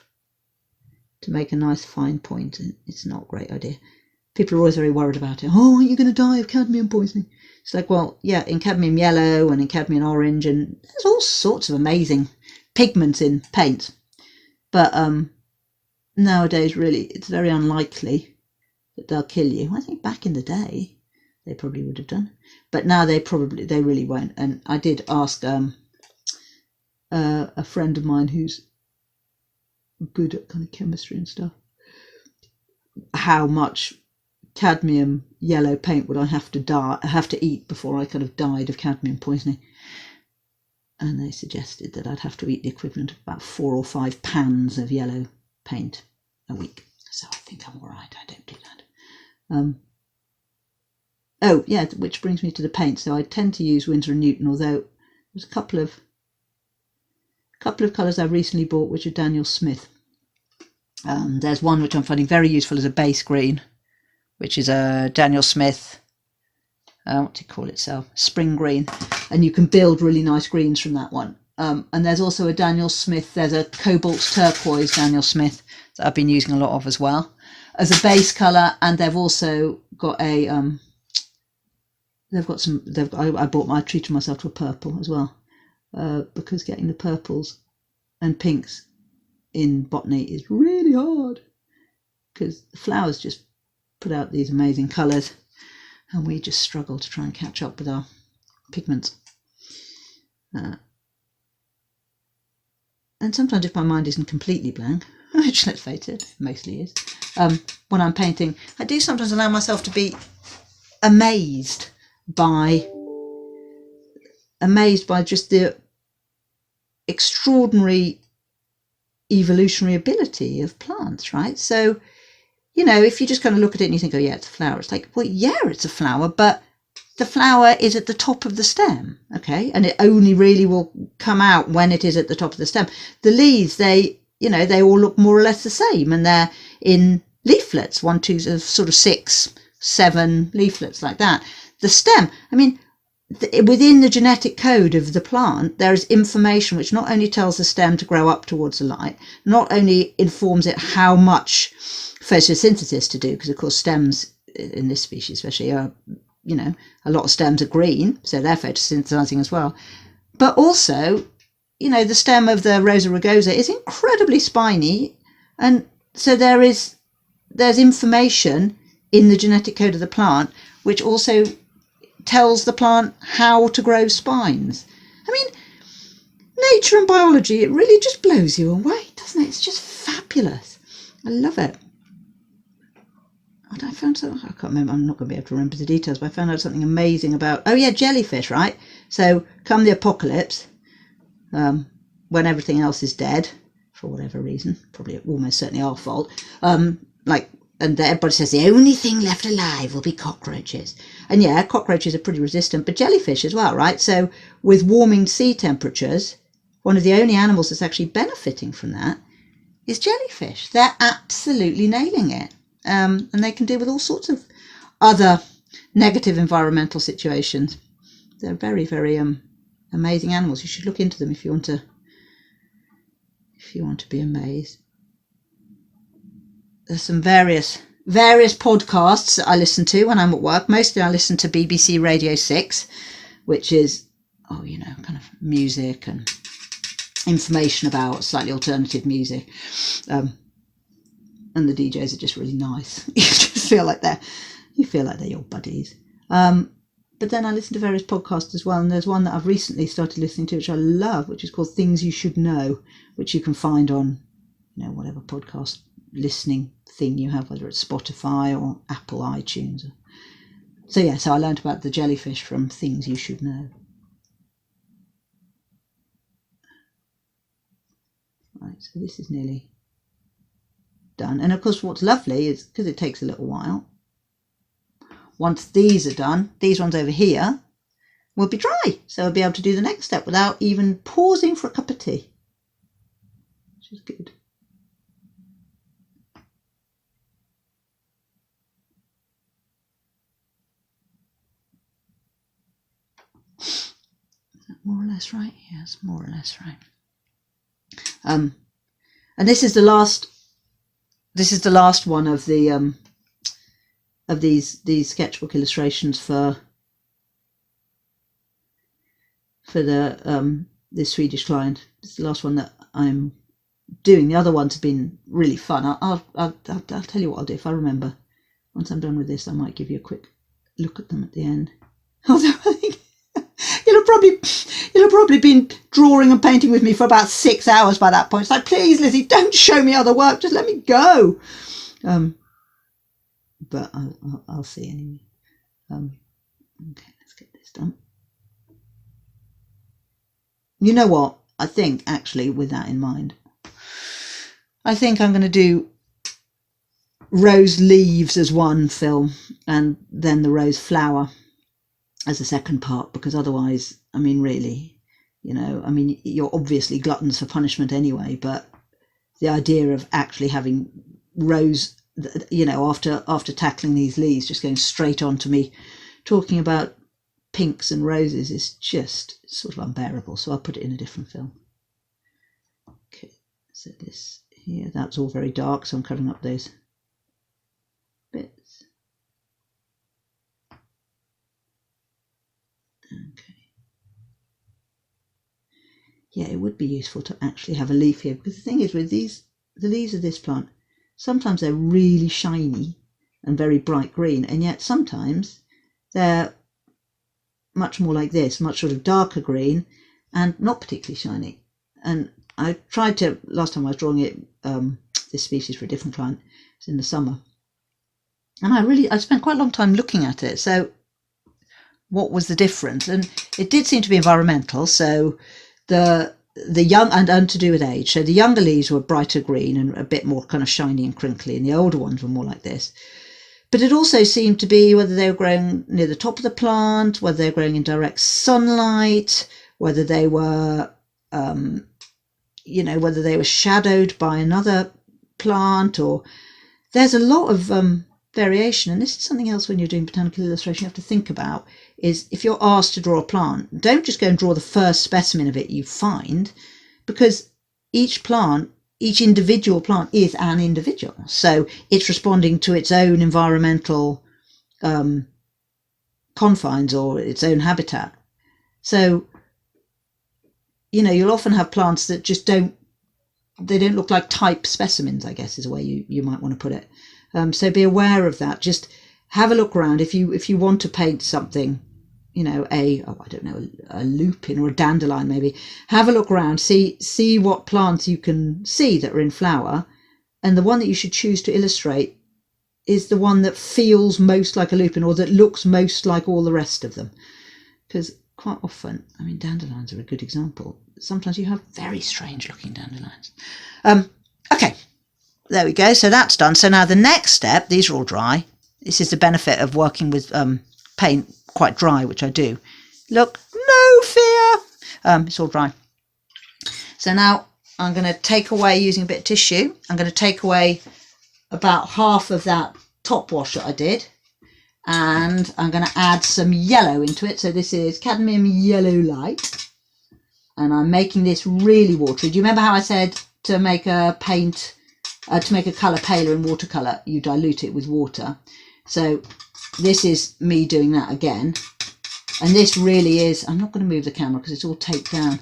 to make a nice fine point. It's not a great idea. People are always very worried about it. Oh, are you going to die of cadmium poisoning? It's like, well, yeah, in cadmium yellow and in cadmium orange, and there's all sorts of amazing pigments in paint. But nowadays, really, it's very unlikely that they'll kill you. I think back in the day, they probably would have done. But now they really won't. And I did ask a friend of mine who's good at kind of chemistry and stuff, how much cadmium yellow paint would I have to eat before I kind of died of cadmium poisoning. And they suggested that I'd have to eat the equivalent of about 4 or 5 pans of yellow paint a week. So I think I'm all right. I don't do that. Oh yeah, which brings me to the paint. So I tend to use Winsor & Newton, although there's a couple of colours I've recently bought which are Daniel Smith. There's one which I'm finding very useful as a base green, which is a Daniel Smith, what do you call it, spring green, and you can build really nice greens from that one. And there's also a Daniel Smith, there's a cobalt turquoise Daniel Smith that I've been using a lot of as well as a base colour. And they've also got a I treated myself to a purple as well, because getting the purples and pinks in botany is really hard, because the flowers just put out these amazing colours and we just struggle to try and catch up with our pigments. And sometimes if my mind isn't completely blank, which let's face it, mostly is, when I'm painting, I do sometimes allow myself to be amazed by just the extraordinary evolutionary ability of plants, right? So, if you just kind of look at it and you think, oh yeah, it's a flower, it's like, well, yeah, it's a flower, but the flower is at the top of the stem, okay? And it only really will come out when it is at the top of the stem. The leaves, they all look more or less the same, and they're in leaflets, 1, 2, sort of 6, 7 leaflets like that. The stem, I mean, within the genetic code of the plant, there is information which not only tells the stem to grow up towards the light, not only informs it how much photosynthesis to do, because of course stems in this species especially are, a lot of stems are green, so they're photosynthesizing as well. But also, the stem of the Rosa Rugosa is incredibly spiny, and so there's information in the genetic code of the plant which also tells the plant how to grow spines. I mean, nature and biology, it really just blows you away, doesn't it? It's just fabulous. I love it. And I found something, I can't remember, I'm not going to be able to remember the details, but I found out something amazing about, oh yeah, jellyfish, right? So come the apocalypse, when everything else is dead, for whatever reason, probably almost certainly our fault, and everybody says the only thing left alive will be cockroaches. And yeah, cockroaches are pretty resistant, but jellyfish as well, right? So with warming sea temperatures, one of the only animals that's actually benefiting from that is jellyfish. They're absolutely nailing it. And they can deal with all sorts of other negative environmental situations. They're very, very amazing animals. You should look into them if you want to be amazed. There's some various podcasts that I listen to when I'm at work. Mostly I listen to BBC Radio 6, which is, kind of music and information about slightly alternative music. And the DJs are just really nice. You just feel like they're your buddies. But then I listen to various podcasts as well, and there's one that I've recently started listening to, which I love, which is called Things You Should Know, which you can find on, whatever podcast listening thing you have, whether it's Spotify or Apple iTunes. So I learned about the jellyfish from Things You Should Know. Right, so this is nearly done. And of course, what's lovely is, because it takes a little while, once these are done, these ones over here will be dry. So I'll be able to do the next step without even pausing for a cup of tea, which is good. Is that more or less right? Yes, more or less right. And this is the last one of the of these sketchbook illustrations for the Swedish client. It's the last one that I'm doing. The other ones have been really fun. I'll tell you what I'll do if I remember. Once I'm done with this, I might give you a quick look at them at the end. Although I think you'll have probably been drawing and painting with me for about 6 hours by that point. It's like, please, Lizzie, don't show me other work. Just let me go. But I'll see anyway. Okay, let's get this done. You know what? I think actually, with that in mind, I think I'm going to do rose leaves as one film and then the rose flower as a second part, because otherwise, I mean, really, you're obviously gluttons for punishment anyway, but the idea of actually having rose, after tackling these leaves, just going straight on to me talking about pinks and roses is just sort of unbearable. So I'll put it in a different film. Okay, so this here, that's all very dark, so I'm covering up those bits. Okay. Yeah, it would be useful to actually have a leaf here, because the thing is with the leaves of this plant, sometimes they're really shiny and very bright green, and yet sometimes they're much more like this, much sort of darker green and not particularly shiny. And I tried to, last time I was drawing it, this species for a different client, it was in the summer, and I spent quite a long time looking at it. So what was the difference? And it did seem to be environmental. So the young, and to do with age, so the younger leaves were brighter green and a bit more kind of shiny and crinkly, and the older ones were more like this. But it also seemed to be whether they were growing near the top of the plant, whether they were growing in direct sunlight, whether they were whether they were shadowed by another plant, or there's a lot of variation. And this is something else when you're doing botanical illustration you have to think about, is if you're asked to draw a plant, don't just go and draw the first specimen of it you find, because each individual plant is an individual, so it's responding to its own environmental confines or its own habitat. So you'll often have plants that just don't look like type specimens, I guess is the way you might want to put it. So be aware of that. Just have a look around. If you want to paint something, a lupin or a dandelion maybe, have a look around, see what plants you can see that are in flower, and the one that you should choose to illustrate is the one that feels most like a lupin or that looks most like all the rest of them. Because quite often, dandelions are a good example. Sometimes you have very strange looking dandelions. Okay, there we go. So that's done. So now the next step, these are all dry. This is the benefit of working with paint quite dry, which I do. Look, no fear. It's all dry. So now I'm going to take away, using a bit of tissue, I'm going to take away about half of that top wash that I did, and I'm going to add some yellow into it. So this is cadmium yellow light, and I'm making this really watery. Do you remember how I said to make a paint, to make a colour paler in watercolour, you dilute it with water? So this is me doing that again, and this really is, I'm not going to move the camera because it's all taped down.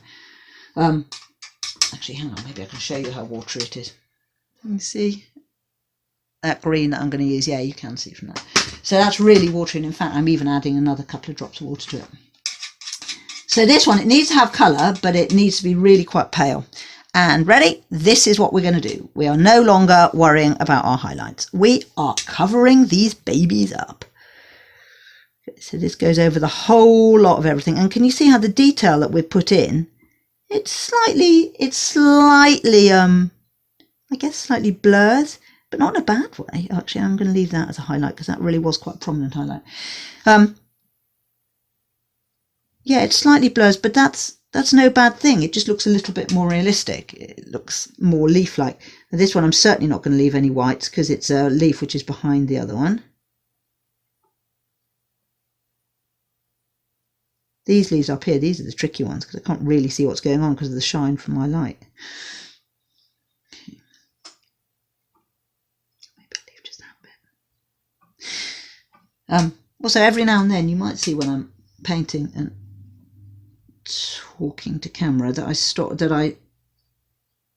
Actually, hang on, maybe I can show you how watery it is. Can you see that green that I'm going to use? Yeah, you can see from that. So that's really watery, and in fact I'm even adding another couple of drops of water to it. So this one, it needs to have colour, but it needs to be really quite pale. And ready? This is what we're going to do. We are no longer worrying about our highlights. We are covering these babies up. So this goes over the whole lot of everything. And can you see how the detail that we've put in, it's slightly, I guess slightly blurred, but not in a bad way. Actually, I'm going to leave that as a highlight because that really was quite a prominent highlight. Yeah, it slightly blurs, but that's no bad thing. It just looks a little bit more realistic. It looks more leaf-like. Now, this one I'm certainly not going to leave any whites because it's a leaf which is behind the other one. These leaves up here, these are the tricky ones because I can't really see what's going on because of the shine from my light. Okay. Maybe I'll leave just that bit. Also, every now and then you might see when I'm painting and talking to camera that I stop, there, like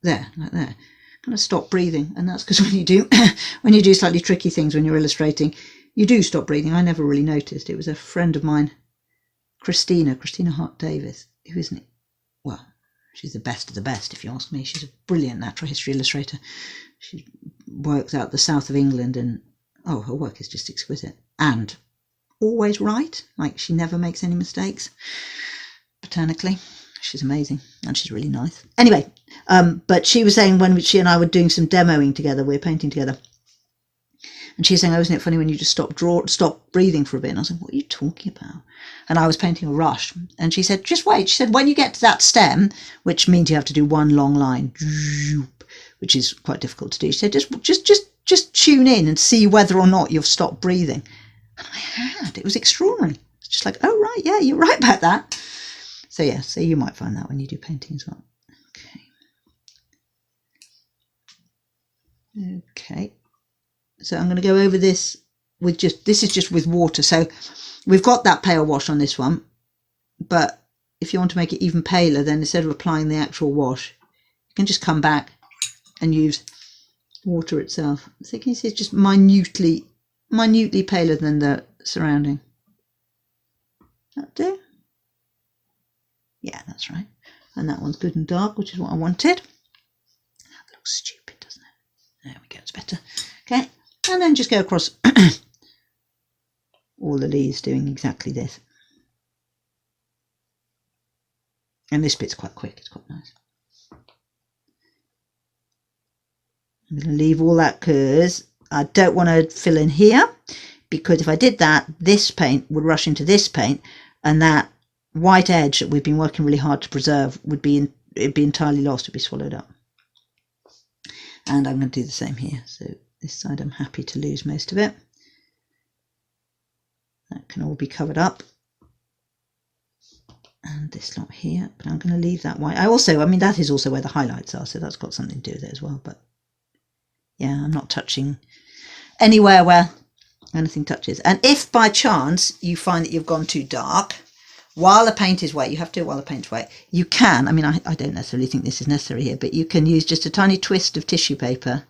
there, kind of stop breathing, and that's because when you do slightly tricky things when you're illustrating, you do stop breathing. I never really noticed. It was a friend of mine, Christina Hart Davis, who isn't, well, she's the best of the best if you ask me. She's a brilliant natural history illustrator. She works out the south of England, and oh, her work is just exquisite and always right. Like, she never makes any mistakes. Botanically, she's amazing, and she's really nice. Anyway, but she was saying when she and I were doing some demoing together, we were painting together, and she was saying, oh, isn't it funny when you just stop breathing for a bit? And I was like, what are you talking about? And I was painting a rush, and she said, just wait. She said, when you get to that stem, which means you have to do one long line, which is quite difficult to do, she said, just tune in and see whether or not you've stopped breathing. And I had. It was extraordinary. It's just like, oh right, yeah, you're right about that. So yeah, so you might find that when you do painting as well. Okay. So I'm going to go over this with this is just with water. So we've got that pale wash on this one, but if you want to make it even paler, then instead of applying the actual wash, you can just come back and use water itself. So can you see it's just minutely paler than the surrounding. That do? Yeah, that's right. And that one's good and dark, which is what I wanted. That looks stupid, doesn't it? There we go, it's better. Okay, and then just go across all the leaves doing exactly this. And this bit's quite quick, it's quite nice. I'm going to leave all that because I don't want to fill in here, because if I did that, this paint would rush into this paint, and that white edge that we've been working really hard to preserve would be it'd be entirely lost, it'd be swallowed up. And I'm going to do the same here. So this side I'm happy to lose most of it. That can all be covered up. And this lot here, but I'm going to leave that white. I mean, that is also where the highlights are, so that's got something to do with it as well. But yeah, I'm not touching anywhere where anything touches. And if by chance you find that you've gone too dark, while the paint is wet, you have to do it while the paint's wet, you can, I mean, I don't necessarily think this is necessary here, but you can use just a tiny twist of tissue paper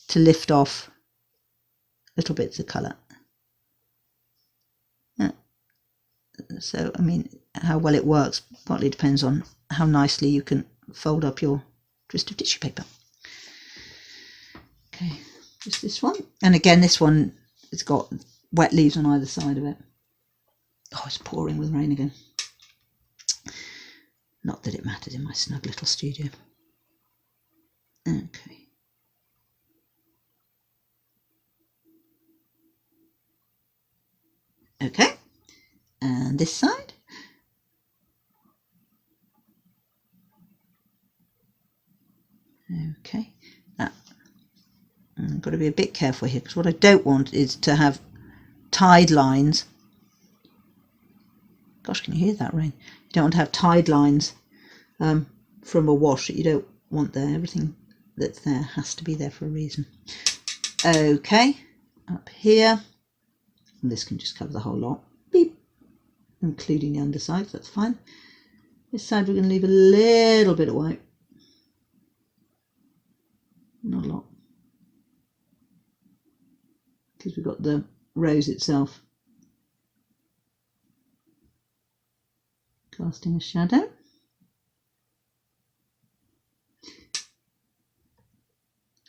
to lift off little bits of colour. Yeah. So, I mean, how well it works partly depends on how nicely you can fold up your twist of tissue paper. Okay, just this one. And again, this one, it's got wet leaves on either side of it. Oh, it's pouring with rain again. Not that it matters in my snug little studio. Okay. Okay. And this side. Okay. I've got to be a bit careful here, because what I don't want is to have tide lines. Gosh, can you hear that rain? You don't want to have tide lines from a wash that you don't want there. Everything that's there has to be there for a reason. Okay, up here. And this can just cover the whole lot. Beep. Including the underside, so that's fine. This side we're going to leave a little bit of white. Not a lot. Because we've got the rose itself casting a shadow.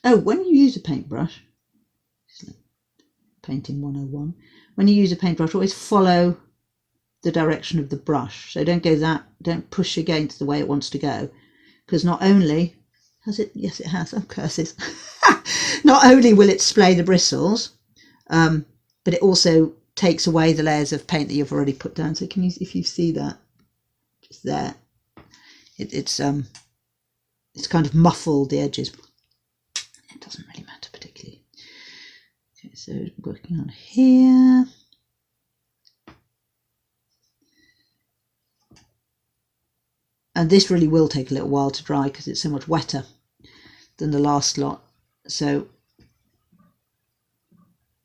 Oh, when you use a paintbrush, painting 101, when you use a paintbrush, always follow the direction of the brush. So don't push against the way it wants to go, because not only Has it? Yes, it has. Oh, curses. Not only will it splay the bristles, but it also takes away the layers of paint that you've already put down. So can you, if you see that, just there, it's kind of muffled the edges. It doesn't really matter particularly. Okay, so working on here. And this really will take a little while to dry because it's so much wetter than the last lot. So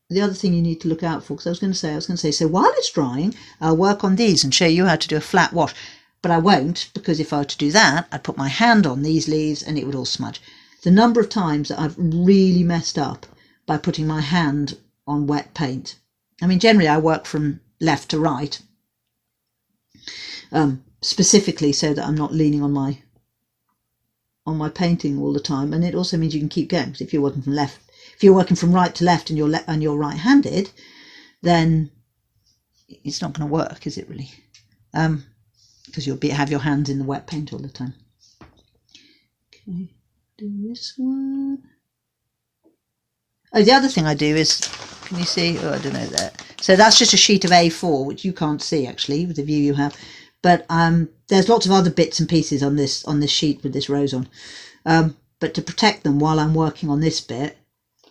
the other thing you need to look out for, because I was going to say, so while it's drying, I'll work on these and show you how to do a flat wash. But I won't, because if I were to do that, I'd put my hand on these leaves and it would all smudge. The number of times that I've really messed up by putting my hand on wet paint. I mean, generally I work from left to right, specifically so that I'm not leaning on my painting all the time. And it also means you can keep going, because if you're working from right to left and you're right-handed, then it's not going to work, is it really? Because you'll have your hands in the wet paint all the time. Okay, do this one. Oh, the other thing I do is, can you see? Oh, I don't know that. So that's just a sheet of A4, which you can't see actually with the view you have. But there's lots of other bits and pieces on this sheet with this rose on. But to protect them while I'm working on this bit,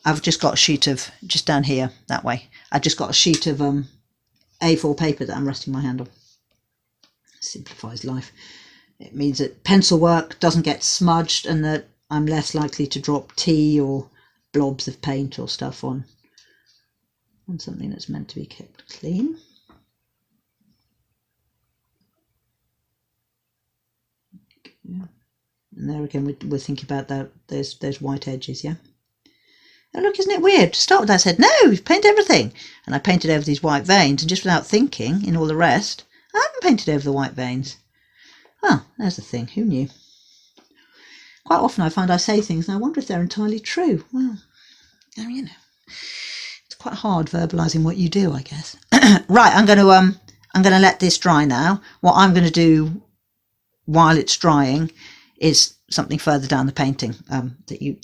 I've just got a sheet of, just down here that way, I've just got a sheet of A4 paper that I'm resting my hand on. Simplifies life. It means that pencil work doesn't get smudged and that I'm less likely to drop tea or blobs of paint or stuff on something that's meant to be kept clean. Okay. And there again, we're thinking about that. Those white edges, yeah. Oh, look, isn't it weird? To start with, I said, no, we've painted everything. And I painted over these white veins, and just without thinking, in all the rest, I haven't painted over the white veins. Oh, there's the thing. Who knew? Quite often I find I say things and I wonder if they're entirely true. Well, I mean, you know, it's quite hard verbalising what you do, I guess. Right, I'm going to let this dry now. What I'm going to do while it's drying is something further down the painting that you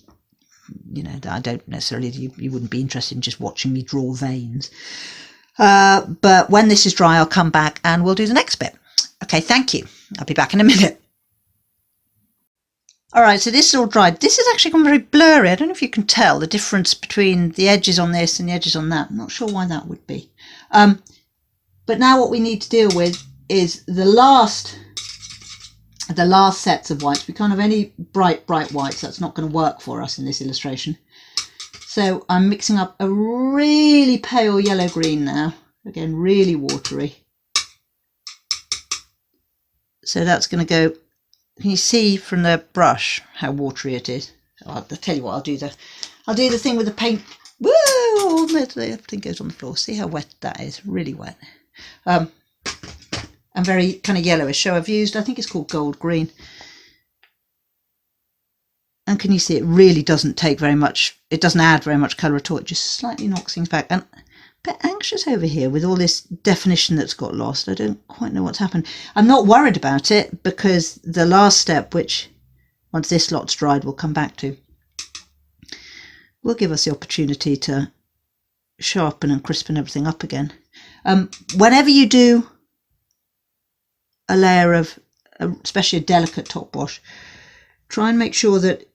know, that I don't necessarily, you wouldn't be interested in just watching me draw veins. But when this is dry, I'll come back and we'll do the next bit. Okay, thank you. I'll be back in a minute. All right, so this is all dried. This has actually gone very blurry. I don't know if you can tell the difference between the edges on this and the edges on that. I'm not sure why that would be. But now what we need to deal with is the last sets of whites. We can't have any bright whites. That's not going to work for us in this illustration. So I'm mixing up a really pale yellow green now. Again, really watery. So that's going to go. Can you see from the brush how watery it is? I'll tell you what, I'll do the thing with the paint. Woo! Everything goes on the floor. See how wet that is? Really wet. And very kind of yellowish. So I've used, I think it's called gold green. And can you see it really doesn't take very much, it doesn't add very much colour at all. It just slightly knocks things back. And a bit anxious over here with all this definition that's got lost. I don't quite know what's happened. I'm not worried about it because the last step, which once this lot's dried we'll come back to, will give us the opportunity to sharpen and crispen everything up again. Whenever you do a layer of, especially a delicate top wash, try and make sure that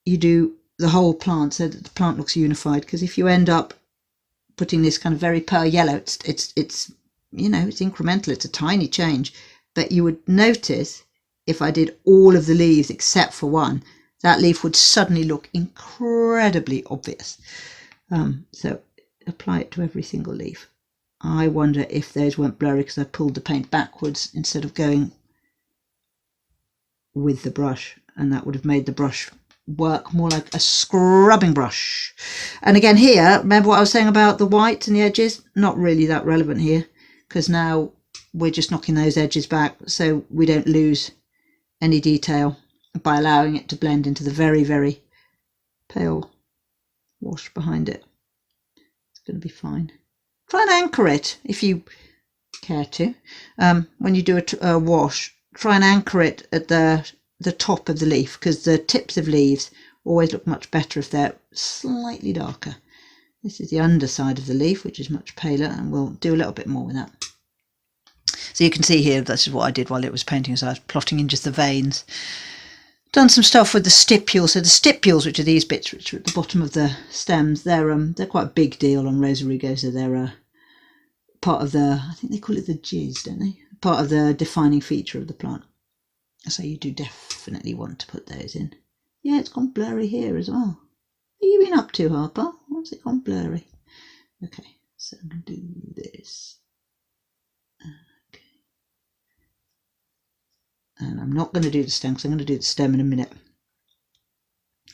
you do the whole plant so that the plant looks unified, because if you end up putting this kind of very pale yellow, it's you know, it's incremental, it's a tiny change, but you would notice if I did all of the leaves except for one, that leaf would suddenly look incredibly obvious. So apply it to every single leaf. I wonder if those weren't blurry because I pulled the paint backwards instead of going with the brush, and that would have made the brush work more like a scrubbing brush. And again here, remember what I was saying about the white and the edges? Not really that relevant here, because now we're just knocking those edges back so we don't lose any detail by allowing it to blend into the very, very pale wash behind it. It's going to be fine. Try and anchor it if you care to. When you do a wash, try and anchor it at the the top of the leaf, because the tips of leaves always look much better if they're slightly darker. This is the underside of the leaf, which is much paler, and we'll do a little bit more with that. So you can see here, this is what I did while it was painting, so I was plotting in just the veins. Done some stuff with the stipules. So the stipules, which are these bits which are at the bottom of the stems, they're quite a big deal on Rosa Rugosa. They're part of the, I think they call it the jizz, don't they? Part of the defining feature of the plant. So you do definitely want to put those in. Yeah, it's gone blurry here as well. What have you been up to, Harper? What's it gone blurry? Okay, so I'm going to do this. Okay. And I'm not going to do the stem, because I'm going to do the stem in a minute.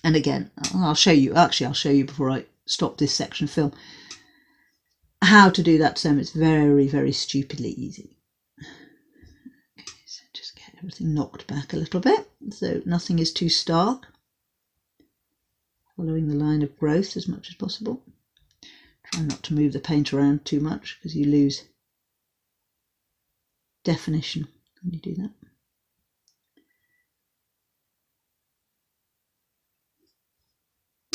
And again, I'll show you, actually I'll show you before I stop this section of film, how to do that stem. It's very, very stupidly easy. Okay, so just get everything knocked back a little bit, so nothing is too stark. Following the line of growth as much as possible. Try not to move the paint around too much, because you lose definition when you do that.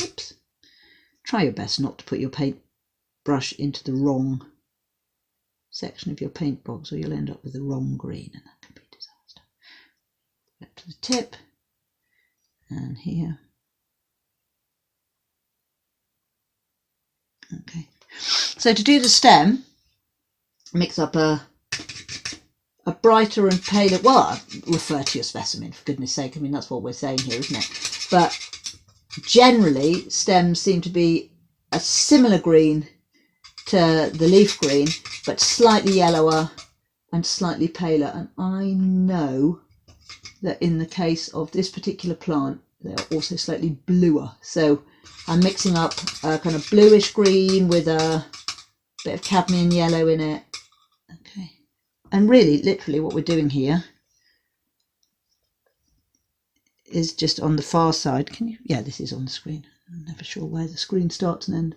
Oops. Try your best not to put your paint brush into the wrong section of your paint box, or you'll end up with the wrong green, and that can be a disaster. Get to the tip, and here. Okay, so to do the stem, mix up a brighter and paler, well, refer to your specimen, for goodness sake. I mean, that's what we're saying here, isn't it? But generally, stems seem to be a similar green to the leaf green, but slightly yellower and slightly paler. And I know that in the case of this particular plant, they're also slightly bluer. So I'm mixing up a kind of bluish green with a bit of cadmium yellow in it. Okay. And really, literally what we're doing here is just on the far side. Can you? Yeah, this is on the screen. I'm never sure where the screen starts and ends.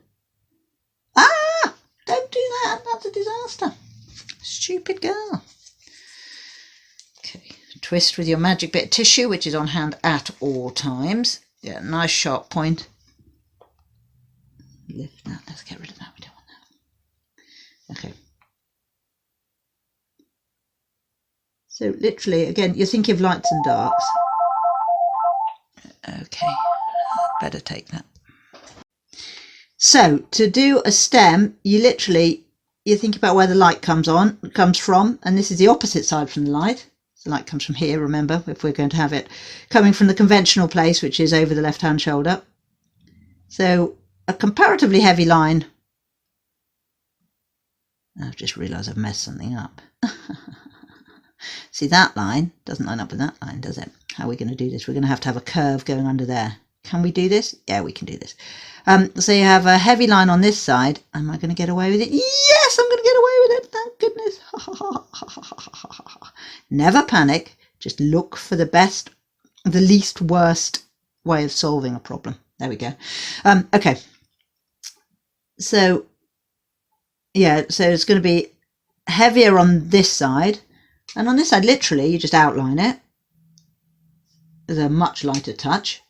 Ah! Don't do that. That's a disaster. Stupid girl. Okay. Twist with your magic bit of tissue, which is on hand at all times. Yeah, nice sharp point. Lift that. Let's get rid of that. We don't want that. Okay. So literally, again, you're thinking of lights and darks. Okay, better take that. So to do a stem, you think about where the light comes from, and this is the opposite side from the light. The light comes from here, remember, if we're going to have it coming from the conventional place, which is over the left-hand shoulder. So a comparatively heavy line. I've just realised I've messed something up. See, that line doesn't line up with that line, does it? How are we going to do this? We're going to have a curve going under there. Can we do this? Yeah, we can do this. So you have a heavy line on this side. Am I going to get away with it? Yes, I'm going to get away with it. Thank goodness. Never panic. Just look for the least worst way of solving a problem. There we go. Okay. So, yeah, so it's going to be heavier on this side. And on this side, literally, you just outline it. There's a much lighter touch.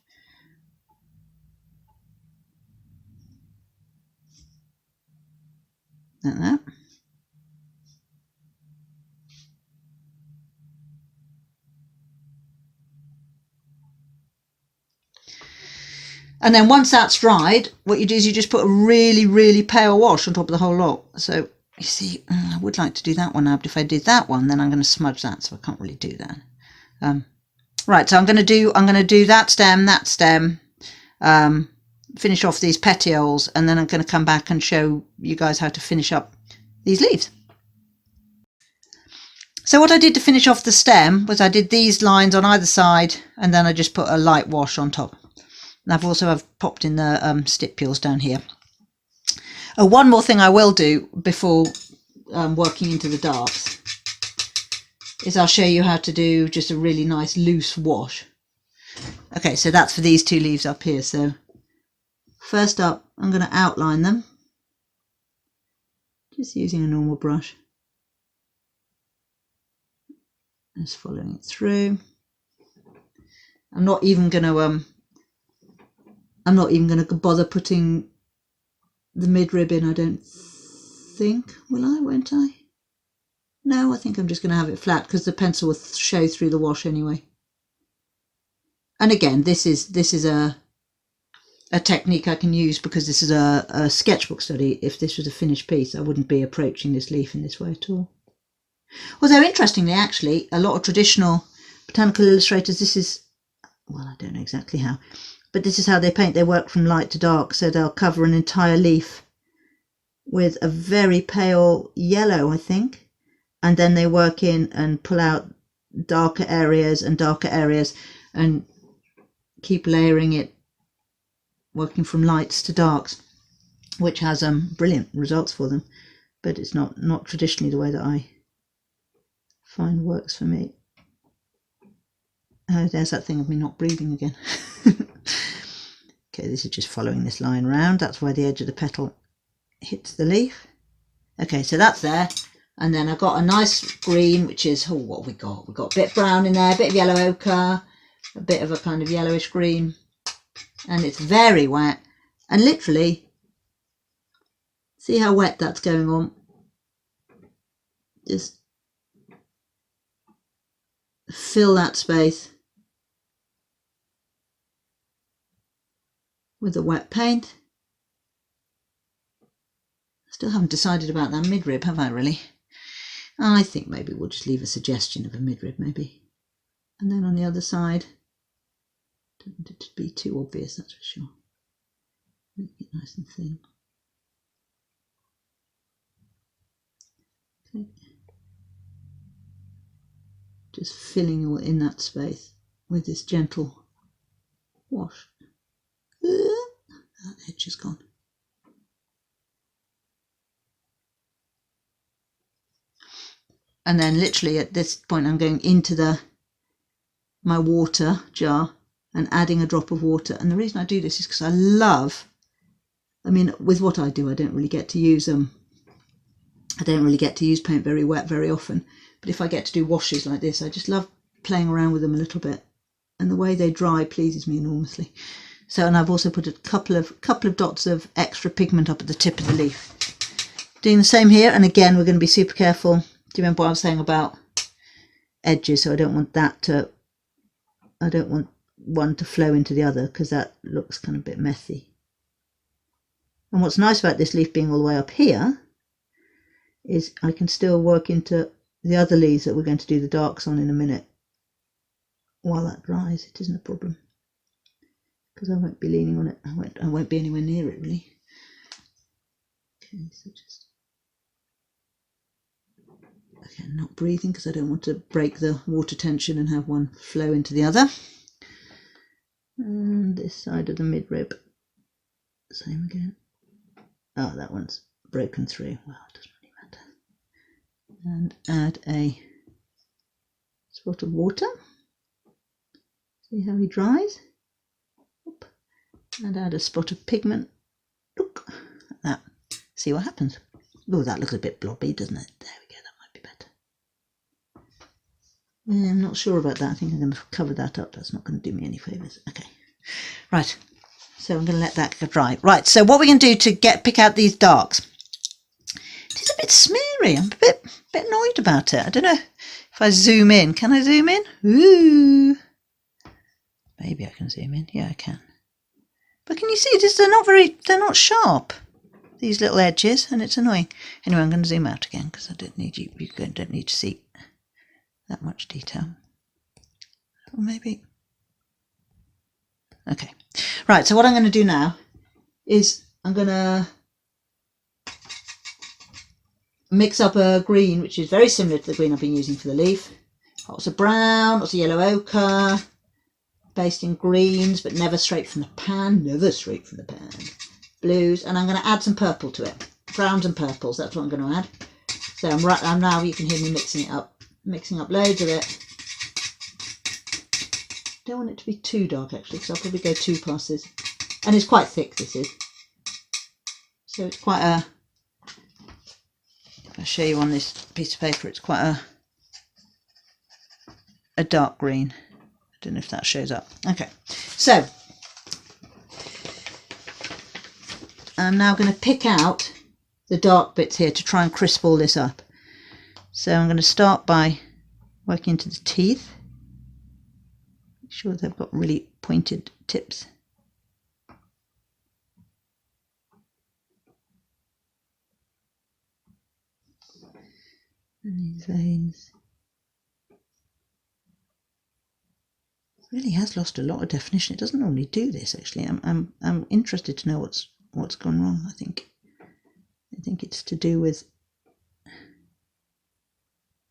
Like that. And then once that's dried, what you do is you just put a really, really pale wash on top of the whole lot. So you see, I would like to do that one now, but if I did that one, then I'm going to smudge that, so I can't really do that. Right, so I'm going to do that stem, finish off these petioles, and then I'm going to come back and show you guys how to finish up these leaves. So what I did to finish off the stem was I did these lines on either side, and then I just put a light wash on top. And I've popped in the stipules down here. One more thing I will do before working into the darks is I'll show you how to do just a really nice loose wash. Okay, so that's for these two leaves up here. So first up, I'm going to outline them just using a normal brush. Just following it through. I'm not even going to bother putting the midrib in, I don't think. Will I? Won't I? No, I think I'm just going to have it flat because the pencil will show through the wash anyway. And again, this is a technique I can use because this is a sketchbook study. If this was a finished piece, I wouldn't be approaching this leaf in this way at all. Although interestingly, actually, a lot of traditional botanical illustrators, this is, well, I don't know exactly how, but this is how they paint. They work from light to dark, so they'll cover an entire leaf with a very pale yellow, I think, and then they work in and pull out darker areas and keep layering it, working from lights to darks, which has brilliant results for them, but it's not traditionally the way that I find works for me. Oh, there's that thing of me not breathing again. Okay, this is just following this line round. That's where the edge of the petal hits the leaf. Okay, so that's there. And then I've got a nice green, which is, oh, what have we got? We've got a bit of brown in there, a bit of yellow ochre, a bit of a kind of yellowish green. And it's very wet. And literally, see how wet that's going on? Just fill that space with the wet paint. Still haven't decided about that midrib, have I really? I think maybe we'll just leave a suggestion of a midrib, maybe. And then on the other side, don't want it to be too obvious, that's for sure. Make it nice and thin. Okay. Just filling all in that space with this gentle wash. That edge is gone. And then literally at this point I'm going into my water jar and adding a drop of water. And the reason I do this is because with what I do, I don't really get to use paint very wet very often. But if I get to do washes like this, I just love playing around with them a little bit. And the way they dry pleases me enormously. So, and I've also put a couple of dots of extra pigment up at the tip of the leaf. Doing the same here, and again we're going to be super careful. Do you remember what I was saying about edges? So I don't want one to flow into the other because that looks kind of a bit messy. And what's nice about this leaf being all the way up here is I can still work into the other leaves that we're going to do the darks on in a minute. While that dries, it isn't a problem because I won't be leaning on it. I won't be anywhere near it really. Okay, so just. Okay, not breathing because I don't want to break the water tension and have one flow into the other. And this side of the midrib, same again. Oh, that one's broken through. Well, it doesn't really matter. And add a spot of water. See how he dries? Oop. And add a spot of pigment. Look like that. See what happens. Oh, that looks a bit blobby, doesn't it? There we go. Yeah, I'm not sure about that. I think I'm going to cover that up. That's not going to do me any favours. Okay, right. So I'm going to let that dry. Right. So what we're going to do to pick out these darks. It is a bit smeary. I'm a bit annoyed about it. I don't know if I zoom in. Can I zoom in? Ooh. Maybe I can zoom in. Yeah, I can. But can you see this? They're not sharp. These little edges, and it's annoying. Anyway, I'm going to zoom out again because I don't need you. You don't need to see that much detail. Or maybe. Okay. Right, so what I'm going to do now is I'm going to mix up a green which is very similar to the green I've been using for the leaf. Lots of brown, lots of yellow ochre, based in greens but never straight from the pan, blues, and I'm going to add some purple to it. Browns and purples, that's what I'm going to add. So I'm now, you can hear me mixing it up. Mixing up loads of it. Don't want it to be too dark actually, because I'll probably go 2 passes. And it's quite thick, this is. So it's quite a, if I show you on this piece of paper, it's quite a dark green. don't know if that shows up. Okay, so I'm now going to pick out the dark bits here to try and crisp all this up. So I'm going to start by working into the teeth. Make sure they've got really pointed tips. And these veins. Really has lost a lot of definition. It doesn't normally do this actually. I'm interested to know what's gone wrong. I think it's to do with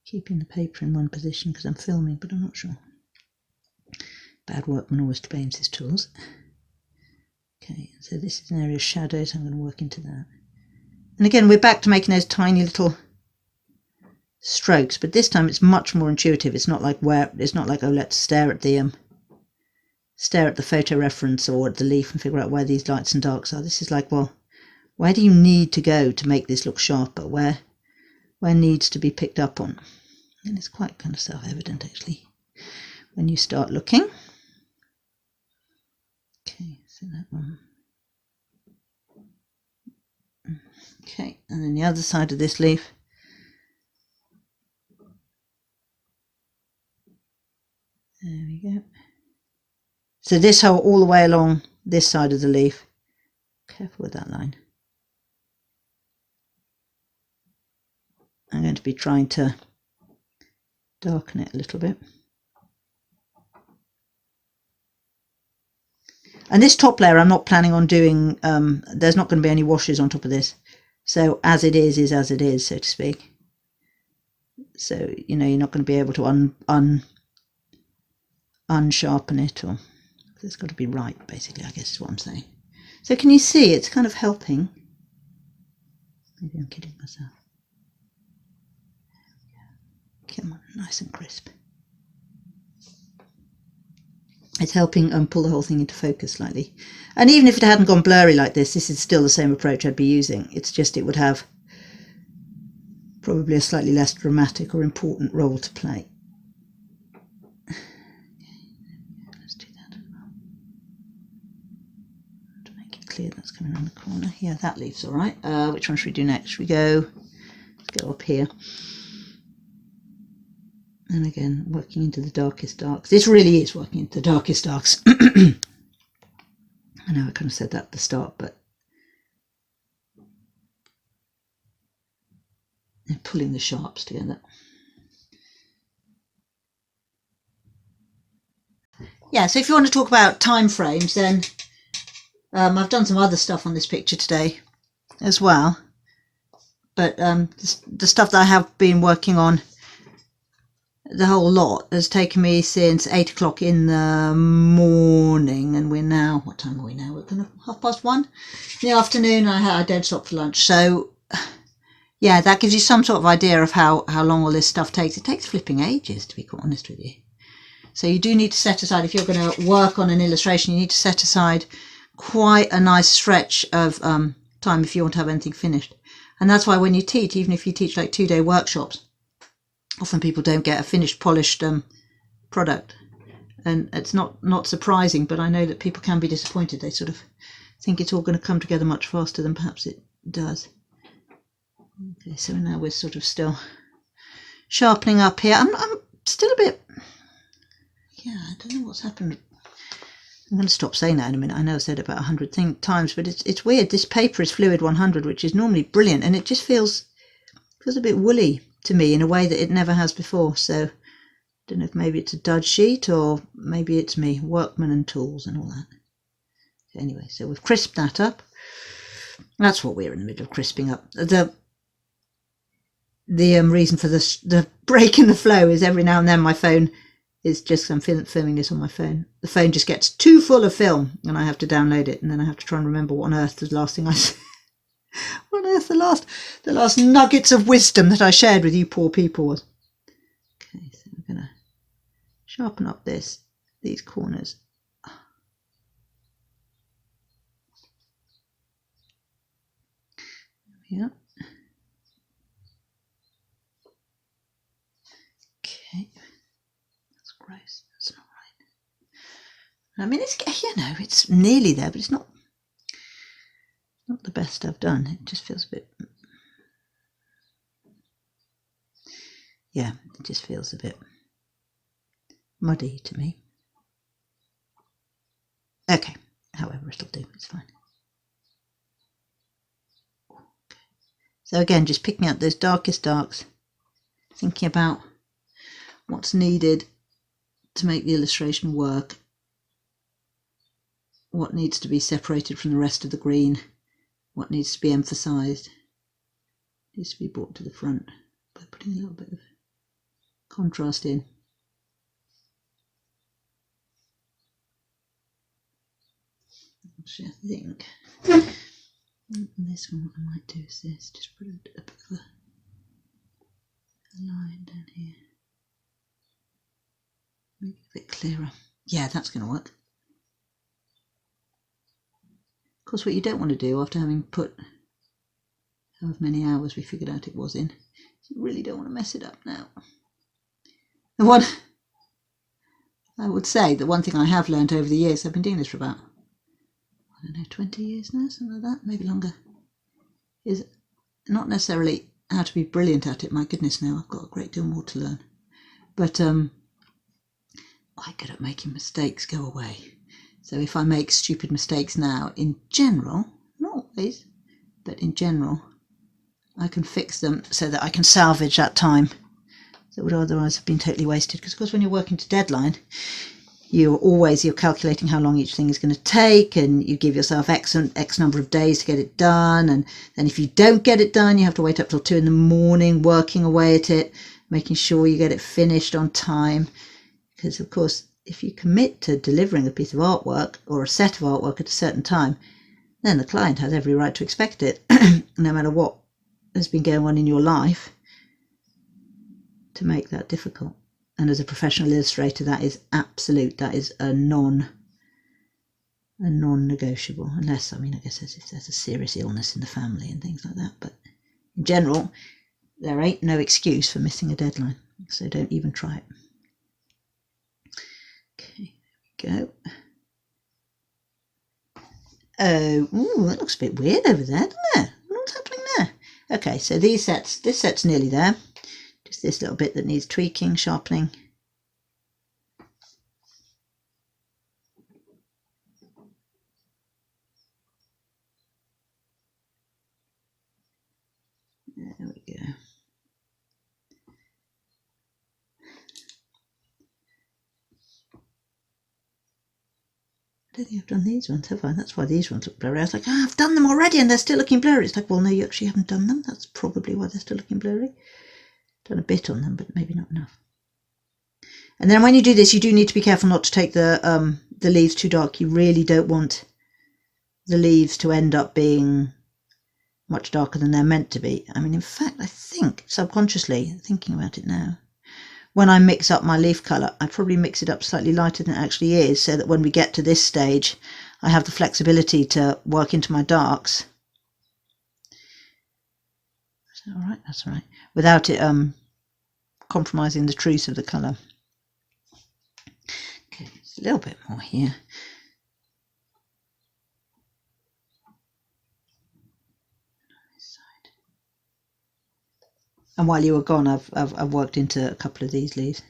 keeping the paper in one position because I'm filming, but I'm not sure. Bad workman always blames his tools. Okay, so this is an area of shadow, so I'm going to work into that. And again, we're back to making those tiny little strokes, but this time it's much more intuitive. It's not like oh, let's stare at the photo reference or at the leaf and figure out where these lights and darks are. This is like, well, where do you need to go to make this look sharper? Where needs to be picked up on? And it's quite kind of self-evident actually when you start looking. Okay, so that one. Okay, and then the other side of this leaf. There we go. So this whole all the way along this side of the leaf. Careful with that line. I'm going to be trying to darken it a little bit. And this top layer I'm not planning on doing, there's not going to be any washes on top of this. So as it is as it is, so to speak. So, you know, you're not going to be able to unsharpen it, or it's got to be right, basically, I guess is what I'm saying. So can you see it's kind of helping? Maybe I'm kidding myself. Come on, nice and crisp. It's helping pull the whole thing into focus slightly. And even if it hadn't gone blurry like this is still the same approach I'd be using. It's just it would have probably a slightly less dramatic or important role to play. Let's do that as well. To make it clear that's coming around the corner. Yeah, that leaves all right. Which one should we do next? Should we go up here? And again, working into the darkest darks. This really is working into the darkest darks. I know I kind of said that at the start, but and pulling the sharps together. Yeah, so if you want to talk about time frames, then I've done some other stuff on this picture today as well. But the stuff that I have been working on, the whole lot, has taken me since 8 o'clock in the morning, and we're now, what time are we now? We're kind of 1:30 in the afternoon. I don't stop for lunch. So yeah, that gives you some sort of idea of how long all this stuff takes. It takes flipping ages, to be quite honest with you. So you do need to set aside, if you're going to work on an illustration, you need to set aside quite a nice stretch of time if you want to have anything finished. And that's why when you teach, even if you teach like 2-day workshops, often people don't get a finished, polished product. And it's not surprising, but I know that people can be disappointed. They sort of think it's all going to come together much faster than perhaps it does. Okay, so now we're sort of still sharpening up here. I'm still a bit, yeah, I don't know what's happened. I'm going to stop saying that in a minute. I know I've said it about 100 times, but it's weird. This paper is Fluid 100, which is normally brilliant, and it just feels a bit woolly to me in a way that it never has before. So I don't know if maybe it's a dud sheet or maybe it's me, workman and tools and all that. Anyway, so we've crisped that up. That's what we're in the middle of crisping up. The reason for the break in the flow is every now and then my phone is just, I'm filming this on my phone. The phone just gets too full of film and I have to download it, and then I have to try and remember what on earth the last thing I said. What on earth the last nuggets of wisdom that I shared with you poor people was. Okay, so we're going to sharpen up these corners. Yeah. Okay. That's gross. That's not right. I mean, it's, you know, it's nearly there, but it's not the best I've done. It just feels a bit, yeah, it just feels a bit muddy to me. Okay, however, it'll do, it's fine. Okay. So again, just picking out those darkest darks, thinking about what's needed to make the illustration work, what needs to be separated from the rest of the green, what needs to be emphasised, needs to be brought to the front by putting a little bit of contrast in. Actually, I think this one, what I might do is this, just put a bit of a line down here, make it a bit clearer. Yeah, that's going to work. Of course, what you don't want to do after having put however many hours we figured out it was in, you really don't want to mess it up now. The one, I would say, the one thing I have learned over the years, I've been doing this for about, I don't know, 20 years now, something like that, maybe longer, is not necessarily how to be brilliant at it. My goodness, now I've got a great deal more to learn. But quite good at making mistakes go away. So if I make stupid mistakes now, in general, not always, but in general, I can fix them so that I can salvage that time that would otherwise have been totally wasted. Because of course when you're working to deadline, you're calculating how long each thing is going to take, and you give yourself X number of days to get it done, and then if you don't get it done, you have to wait up till 2 in the morning working away at it, making sure you get it finished on time. Because of course, if you commit to delivering a piece of artwork or a set of artwork at a certain time, then the client has every right to expect it, no matter what has been going on in your life, to make that difficult. And as a professional illustrator, that is absolute. That is a non-negotiable. Unless, I mean, I guess if there's a serious illness in the family and things like that. But in general, there ain't no excuse for missing a deadline. So don't even try it. Okay, there we go. Oh, ooh, that looks a bit weird over there, doesn't it? What's happening there? Okay, so this set's nearly there. Just this little bit that needs tweaking, sharpening. There we go. I don't think I've done these ones, have I? That's why these ones look blurry. I was like, I've done them already and they're still looking blurry. It's like, well, no, you actually haven't done them. That's probably why they're still looking blurry. Done a bit on them, but maybe not enough. And then when you do this, you do need to be careful not to take the leaves too dark. You really don't want the leaves to end up being much darker than they're meant to be. I mean, in fact, I think subconsciously, thinking about it now, when I mix up my leaf colour, I probably mix it up slightly lighter than it actually is, so that when we get to this stage, I have the flexibility to work into my darks. Is that all right? That's all right. Without it compromising the truth of the colour. Okay, it's a little bit more here. And while you were gone, I've worked into a couple of these leaves.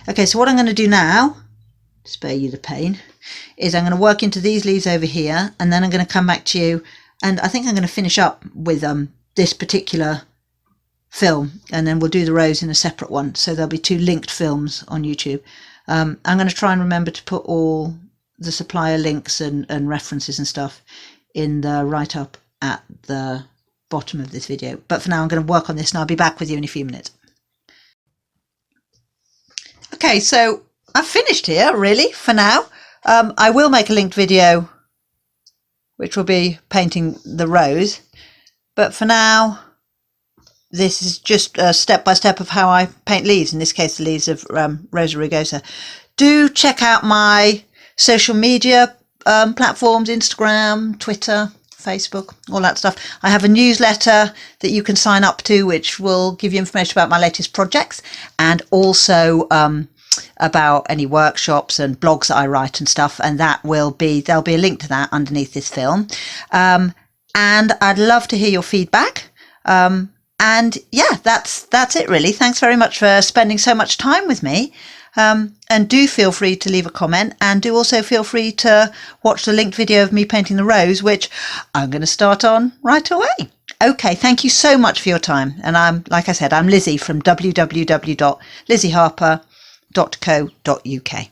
Okay, so what I'm going to do now, to spare you the pain, is I'm going to work into these leaves over here, and then I'm going to come back to you, and I think I'm going to finish up with this particular film, and then we'll do the rose in a separate one, so there'll be 2 linked films on YouTube. I'm going to try and remember to put all the supplier links and references and stuff in the write-up at the bottom of this video. But for now, I'm going to work on this and I'll be back with you in a few minutes. Okay, so I've finished here, really, for now. I will make a linked video, which will be painting the rose. But for now, this is just a step-by-step of how I paint leaves, in this case the leaves of Rosa Rugosa. Do check out my social media platforms, Instagram, Twitter, Facebook, all that stuff. I have a newsletter that you can sign up to, which will give you information about my latest projects, and also about any workshops and blogs that I write and stuff. And there'll be a link to that underneath this film. And I'd love to hear your feedback. And yeah, that's it really. Thanks very much for spending so much time with me. And do feel free to leave a comment, and do also feel free to watch the linked video of me painting the rose, which I'm going to start on right away. Okay, thank you so much for your time. And like I said, I'm Lizzie from www.lizzieharper.co.uk.